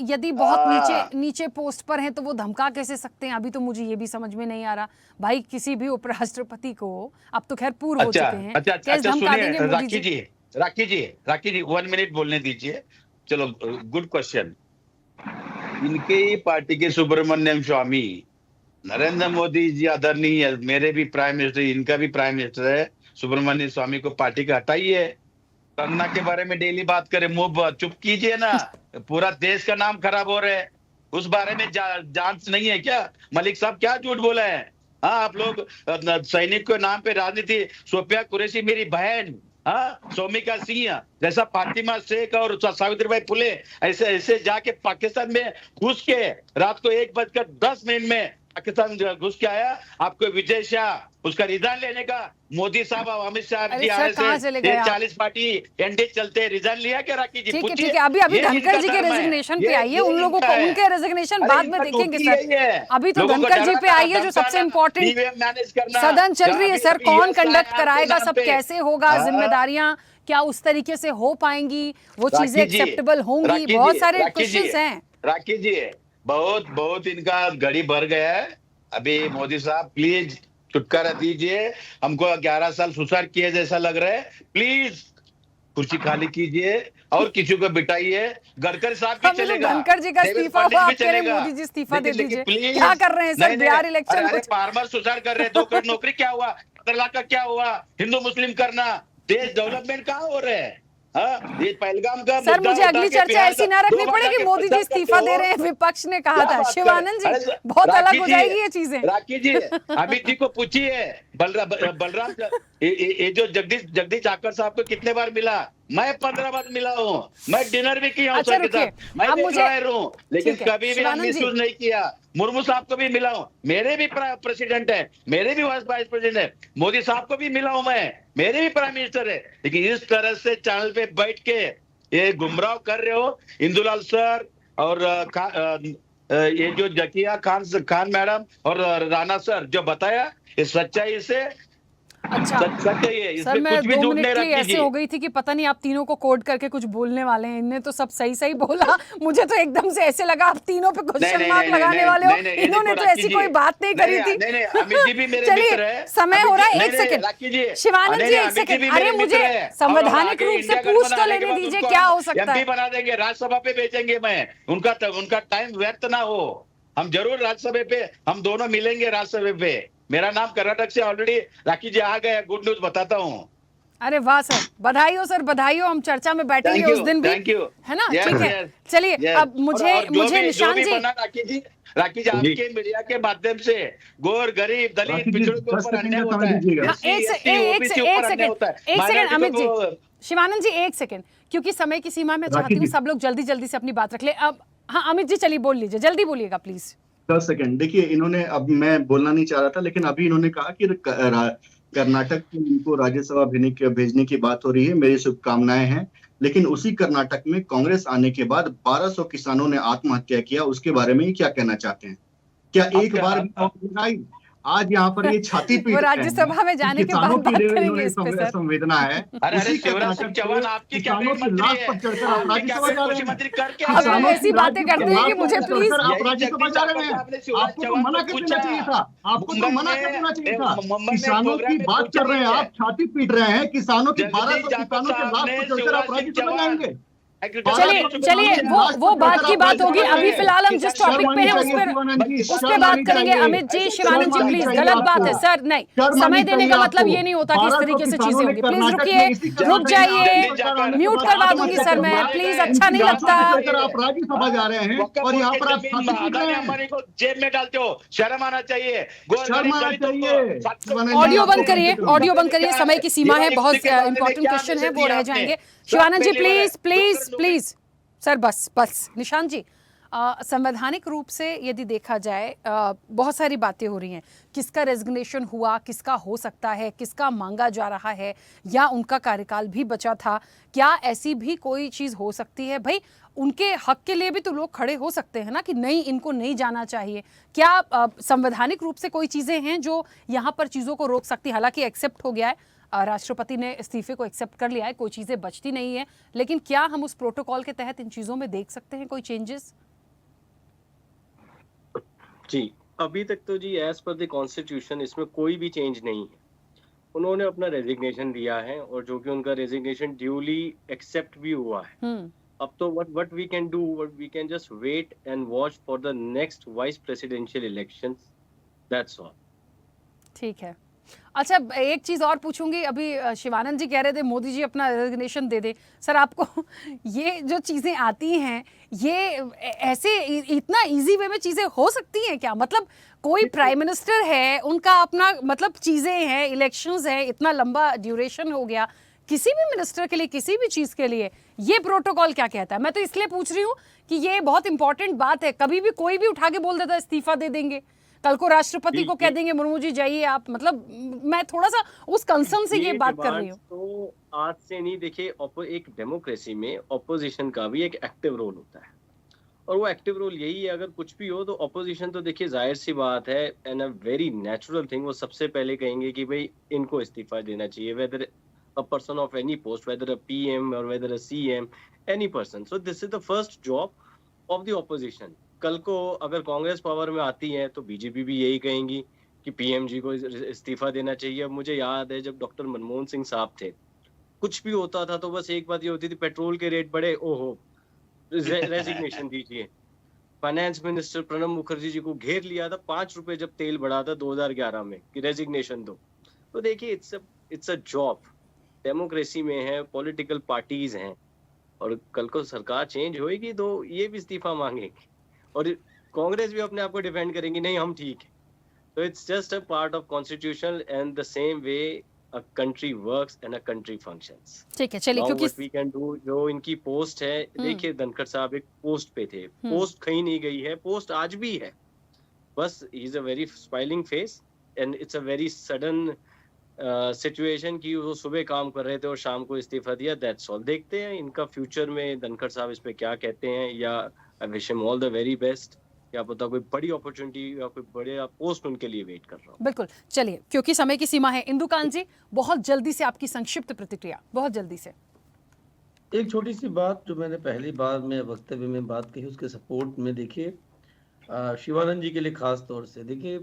यदि बहुत नीचे पोस्ट पर हैं तो वो धमका कैसे सकते हैं? अभी तो मुझे ये भी समझ में नहीं आ रहा भाई। किसी भी उपराष्ट्रपति को, अब तो खैर पूर्व हो चुके हैं, कैसे धमका देंगे मोदी जी? राखी जी 1 मिनट बोलने दीजिए। चलो, गुड क्वेश्चन। इनके ही पार्टी के सुब्रमण्यम स्वामी, नरेंद्र मोदी जी आदरणीय, मेरे भी प्राइम मिनिस्टर, इनका भी प्राइम मिनिस्टर है, सुब्रमण्यम स्वामी को पार्टी का हटाइए। करना के बारे में डेली बात करें, मुंह चुप कीजिए ना। पूरा देश का नाम खराब हो रहा है, उस बारे में जांच नहीं है क्या? मलिक साहब क्या झूठ बोला है? हाँ, आप लोग सैनिक के नाम पे राजनीति, सोफिया कुरैशी मेरी बहन, हाँ, सौमिका सिंह जैसा फातिमा शेख और सावित्रीबाई फुले ऐसे ऐसे जाके पाकिस्तान में घुस के रात को 1:10 में पाकिस्तान घुस के आया। आपको विजय शाह उसका रिजाइन लेने का, मोदी साहब और अमित शाह जी आ रहे थे, 40 पार्टी एनडीए चलते, रिजाइन लिया क्या राखी जी? ठीक है, अभी धनखड़ जी के रेजिग्नेशन पे आइए, उन लोगों को उनके रेजिग्नेशन बाद में देखेंगे सर। अभी तो धनखड़ जी पे आइए जो सबसे इम्पोर्टेंट। सदन चल रही है सर, कौन कंडक्ट कराएगा, सब कैसे होगा, जिम्मेदारियां क्या उस तरीके से हो पाएंगी, वो चीजें एक्सेप्टेबल होंगी, बहुत सारे क्वेश्चंस हैं। राखी जी बहुत इनका घड़ी भर गया है। अभी मोदी साहब प्लीज छुटकारा दीजिए, हमको 11 साल सुसाइड किए जैसा लग रहा है, प्लीज कुर्सी खाली कीजिए और किसी को बिठाइए। गडकरी साहब भी चलेगा, धनखड़ जी का इस्तीफा हो, आप कह रहे हैं मोदी जी इस्तीफा दे दीजिए, क्या कर रहे हैं sir? Bihar election farmer suicide कर रहे हैं, 2 करोड़ नौकरी क्या हुआ, 15 लाख का क्या हुआ, हिंदू मुस्लिम करना, देश डेवलपमेंट कहाँ हो रहे हैं? ये पहलगाम का सर, मुझे अगली चर्चा ऐसी ना रखनी पड़ेगी, मोदी जी इस्तीफा दे रहे हैं, विपक्ष ने कहा था। शिवानंद जी, बहुत अलग हो जाएगी ये चीजें। राखी जी, अमित जी को पूछिए, बलराम ये जो जगदीश चाकर साहब को कितने बार मिला? मैं 15 बार मिला हूँ, मैं डिनर भी किया हूँ सर के साथ, मैं हूँ, लेकिन कभी भी मिसयूज नहीं किया। मुर्मू साहब को भी मिला हूँ, मेरे भी प्रेसिडेंट है, मेरे भी वाइस प्रेसिडेंट है। मोदी साहब को भी मिला हूँ मैं, मेरे भी प्राइम मिनिस्टर है। लेकिन इस तरह से चैनल पे बैठ के ये गुमराह कर रहे हो, इंदुलाल सर और ये जो जकिया खान मैडम और राणा सर जो बताया, इस सच्चाई से अच्छा सर, मैं 2 मिनट के लिए ऐसे हो गई थी कि पता नहीं आप तीनों को कोड करके कुछ बोलने वाले हैं। इनने तो सब सही बोला, मुझे तो एकदम से ऐसे लगा आप तीनों पे क्वेश्चन मार्क लगाने वाले हो। इन्होंने तो ऐसी कोई बात नहीं करी थी। चलिए, समय हो रहा है, 1 सेकंड शिवानंद जी, 1 सेकंड। अरे मुझे संवैधानिक रूप से पूछ तो लेने दीजिए, क्या हो सकता है? बना देंगे, राज्यसभा पे भेजेंगे, मैं उनका टाइम व्यर्थ ना हो। हम जरूर राज्यसभा पे हम दोनों मिलेंगे राज्यसभा पे। मेरा नाम कर्नाटक से ऑलरेडी राखी जी आ गया, गुड न्यूज बताता हूँ। अरे वाह सर, बधाई हो सर, बधाई हो। हम चर्चा में बैठेंगे उस दिन भी, है ना? ठीक है, चलिए अब मुझे निशान जी, राखी जी आपके मीडिया के माध्यम से गोर गरीब दलित पिछड़ों के ऊपर अन्याय होता है। एक सेकंड अमित जी, शिवानंद जी 1 सेकंड, क्योंकि समय की सीमा में चाहती हूँ सब लोग जल्दी से अपनी बात रख ले। अब हाँ अमित जी, चलिए बोल लीजिए, जल्दी बोलिएगा प्लीज। 10 सेकंड। देखिए, इन्होंने, अब मैं बोलना नहीं चाह रहा था, लेकिन अभी इन्होंने कहा कि कर्नाटक में उनको राज्यसभा भेजने की बात हो रही है, मेरी शुभकामनाएं हैं। लेकिन उसी कर्नाटक में कांग्रेस आने के बाद 1200 किसानों ने आत्महत्या किया, उसके बारे में क्या कहना चाहते हैं? क्या एक बार भी आज यहाँ पर ये छाती पीट राज्यसभा में जाने के बाद बात करेंगे इस पे सर। संवेदना है। अरे शिवराज सिंह चौहान आपकी क्या मुख्यमंत्री करके आप ऐसी बातें करते हैं कि मुझे प्लीज, आप राज्यसभा जा रहे हैं, आपको तो मना कर देना चाहिए था, आपको तो मना कर देना चाहिए था। किसानों की बात कर रहे हैं, आप छाती पीट रहे हैं, किसानों की 1200 किसानों के लाश पर चढ़कर आप राज्यसभा जाएंगे। चलिए वो बात की बात होगी। अभी फिलहाल हम जिस टॉपिक पे हैं उस पे बात करेंगे। अमित जी, शिवानंद जी, प्लीज, गलत बात है सर, नहीं, समय देने का मतलब ये नहीं होता कि इस तरीके से चीजें होंगी। प्लीज रुकिए, रुक जाइए, म्यूट करवा दूंगी सर मैं, प्लीज, अच्छा नहीं लगता। आप राज्यसभा जा रहे हैं और यहाँ पर आप जेब में डालते हो, शर्म आना चाहिए। ऑडियो बंद करिए, ऑडियो बंद करिए, समय की सीमा है, बहुत इंपॉर्टेंट क्वेश्चन है, वो रह जाएंगे। शिवानंद जी प्लीज सर, बस निशांत जी, संवैधानिक रूप से यदि देखा जाए बहुत सारी बातें हो रही हैं, किसका रेजिग्नेशन हुआ, किसका हो सकता है, किसका मांगा जा रहा है, या उनका कार्यकाल भी बचा था, क्या ऐसी भी कोई चीज़ हो सकती है? भाई उनके हक के लिए भी तो लोग खड़े हो सकते हैं ना, कि नहीं, इनको नहीं जाना चाहिए। क्या संवैधानिक रूप से कोई चीज़ें हैं जो यहाँ पर चीज़ों को रोक सकती? हालांकि एक्सेप्ट हो गया है, राष्ट्रपति ने इस्तीफे को एक्सेप्ट कर लिया है, कोई चीज़ें बचती नहीं है, लेकिन क्या हम उस प्रोटोकॉल के तहत इन चीज़ों में देख सकते हैं कोई चेंजेस? जी, अभी तक तो जी एज पर द कॉन्स्टिट्यूशन इसमें कोई भी चेंज नहीं है। उन्होंने अपना रेजिग्नेशन दिया है और जो कि उनका रेजिग्नेशन ड्यूली एक्सेप्ट भी हुआ है। अब तो what we can do, we can just wait and watch for the next vice presidential elections. That's all. ठीक है, अच्छा, एक चीज और पूछूंगी। अभी शिवानंद जी कह रहे थे मोदी जी अपना रेजिग्नेशन दे दे। सर, आपको ये जो चीजें आती हैं, ये ऐसे इतना इजी वे में चीजें हो सकती हैं क्या? मतलब कोई प्राइम मिनिस्टर है, उनका अपना मतलब चीजें हैं, इलेक्शंस है, इतना लंबा ड्यूरेशन हो गया, किसी भी मिनिस्टर के लिए, किसी भी चीज के लिए ये प्रोटोकॉल क्या कहता है? मैं तो इसलिए पूछ रही हूँ कि ये बहुत इंपॉर्टेंट बात है। कभी भी कोई भी उठा के बोल देता है इस्तीफा दे देंगे, कल को राष्ट्रपति को कह देंगे मुर्मू जी जाइए आप। मतलब मैं थोड़ा सा उस कंसर्न से ये बात कर रही हूँ। तो आज से नहीं, देखिए एक डेमोक्रेसी में ऑपोजिशन का भी एक एक्टिव रोल होता है, और वो एक्टिव रोल यही है, अगर कुछ भी हो तो ऑपोजिशन तो देखिए जाहिर सी बात है and a very natural thing, वो सबसे पहले कहेंगे कि भाई इनको इस्तीफा देना चाहिए, weather a person of any post, whether a PM or whether a CM, any person. So this is the first job of the opposition. कल को अगर कांग्रेस पावर में आती है तो बीजेपी भी यही कहेंगी कि पीएम जी को इस्तीफा देना चाहिए। अब मुझे याद है जब डॉक्टर मनमोहन सिंह साहब थे, कुछ भी होता था तो बस एक बात ये होती थी, पेट्रोल के रेट बढ़े, ओहो रेजिग्नेशन दीजिए। फाइनेंस मिनिस्टर प्रणब मुखर्जी जी को घेर लिया था 5 रुपए जब तेल बढ़ा था 2011 में कि रेजिग्नेशन दो। तो देखिए इट्स अ जॉब, डेमोक्रेसी में है, पॉलिटिकल पार्टीज हैं, और कल को सरकार चेंज होएगी तो ये भी इस्तीफा मांगेंगे और कांग्रेस भी अपने आप को डिफेंड करेंगी, नहीं हम ठीक है। तो it's just a part of constitution and the same way a country works and a country functions. ठीक है, चलिए, क्योंकि वी कैन डू, जो इनकी पोस्ट है, देखिए धनखड़ साहब एक पोस्ट पे थे, पोस्ट कहीं नहीं गई है, पोस्ट आज भी है, बस he is a very smiling face and it's a very sudden situation की वो सुबह काम कर रहे थे और शाम को इस्तीफा दिया, दैट्स ऑल। देखते हैं इनका फ्यूचर में धनखड़ साहब इस पे क्या कहते हैं, या I wish him all the very best. क्या पता कोई बड़ी अपॉर्चुनिटी या कोई बड़े पोस्ट उनके लिए वेट कर रहा हूँ। बिल्कुल, चलिए, क्योंकि समय की सीमा है, इंदुकांत जी बहुत जल्दी से आपकी संक्षिप्त प्रतिक्रिया, बहुत जल्दी से। एक छोटी सी बात जो मैंने पहली बार में वक्तव्य में बात कही, उसके सपोर्ट में देखिए शिवानंद जी के लिए खास तौर से देखिए,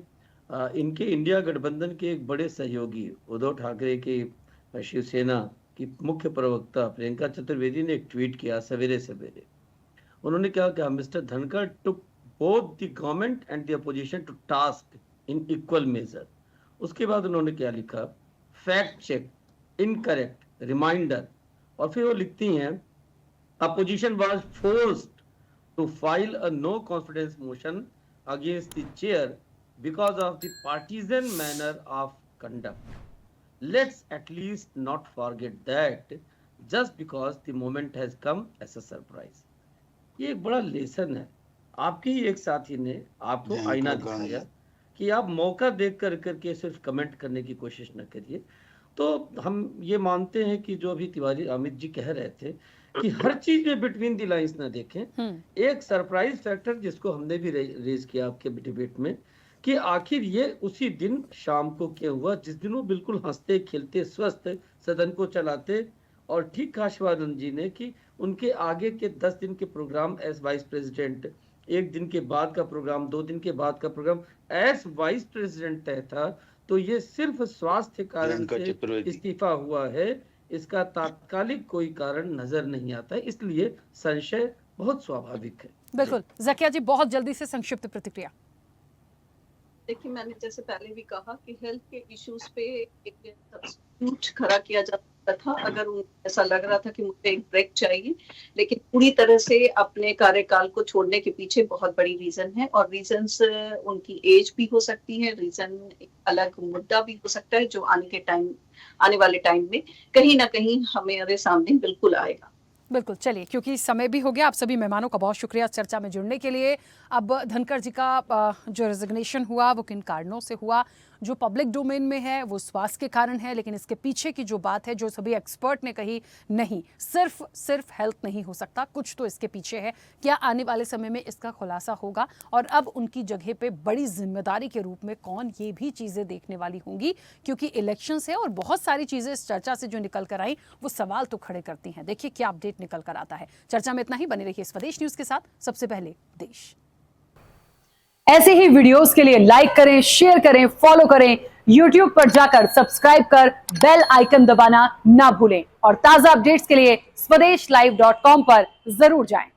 इनके इंडिया गठबंधन के एक बड़े सहयोगी उद्धव ठाकरे के शिवसेना की मुख्य प्रवक्ता प्रियंका चतुर्वेदी ने एक ट्वीट किया सवेरे सवेरे। उन्होंने क्या कहा, mister Dhankhar took both the government and the opposition to task in equal measure. उसके बाद उन्होंने क्या लिखा, फैक्ट चेक, इनकरेक्ट, रिमाइंडर, और फिर वो लिखती हैं opposition was forced to file a no confidence motion against the chair because of the partisan manner of conduct. Let's at least not forget that just because the moment has come as a surprise. ये एक बड़ा lesson है। आपके ही एक साथी ने आपको आईना दिखाया कि आप मौका देख करके सिर्फ कमेंट करने की कोशिश न करिए। तो हम ये मानते हैं कि जो अभी तिवारी अमित जी कह रहे थे कि हर चीज में बिटवीन द लाइंस ना देखें। एक सरप्राइज फैक्टर जिसको हमने भी रेज किया आपके डिबेट में, कि आखिर ये उसी दिन शाम को क्या हुआ जिस दिन वो बिल्कुल हंसते खेलते स्वस्थ सदन को चलाते। और ठीक कहा शिवानंद जी ने कि उनके आगे के 10 दिन के प्रोग्राम एज वाइस प्रेसिडेंट, 1 दिन के बाद का प्रोग्राम, 2 दिन के बाद का प्रोग्राम एज वाइस प्रेसिडेंट तय था। तो ये सिर्फ स्वास्थ्य कारण से इस्तीफा हुआ है, इसका तात्कालिक कोई कारण नजर नहीं आता है, इसलिए संशय बहुत स्वाभाविक है। बिल्कुल, ज़किया जी बहुत जल्दी से संक्षिप्त प्रतिक्रिया। देखिए, मैंने जैसे पहले भी कहा कि हेल्थ के इश्यूज पे एक सब्स्टिट्यूट खड़ा किया जा सकता था अगर उनको ऐसा लग रहा था कि मुझे एक ब्रेक चाहिए, लेकिन पूरी तरह से अपने कार्यकाल को छोड़ने के पीछे बहुत बड़ी रीजन है, और रीजंस उनकी एज भी हो सकती है, रीजन एक अलग मुद्दा भी हो सकता है जो आने वाले टाइम में कहीं ना कहीं हमारे सामने बिल्कुल आएगा। बिल्कुल, चलिए, क्योंकि समय भी हो गया, आप सभी मेहमानों का बहुत शुक्रिया चर्चा में जुड़ने के लिए। अब धनखड़ जी का जो रेजिग्नेशन हुआ वो किन कारणों से हुआ, जो पब्लिक डोमेन में है वो स्वास्थ्य के कारण है, लेकिन इसके पीछे की जो बात है जो सभी एक्सपर्ट ने कही, नहीं सिर्फ हेल्थ नहीं हो सकता, कुछ तो इसके पीछे है। क्या आने वाले समय में इसका खुलासा होगा, और अब उनकी जगह पे बड़ी जिम्मेदारी के रूप में कौन, ये भी चीज़ें देखने वाली होंगी, क्योंकि इलेक्शंस है और बहुत सारी चीज़ें इस चर्चा से जो निकल कर आई वो सवाल तो खड़े करती हैं। देखिए क्या अपडेट निकल कर आता है। चर्चा में इतना ही, बने रहिए स्वदेश न्यूज़ के साथ। सबसे पहले देश। ऐसे ही वीडियोस के लिए लाइक करें, शेयर करें, फॉलो करें, YouTube पर जाकर सब्सक्राइब कर बेल आइकन दबाना ना भूलें, और ताजा अपडेट्स के लिए swedeshlive.com पर जरूर जाएं।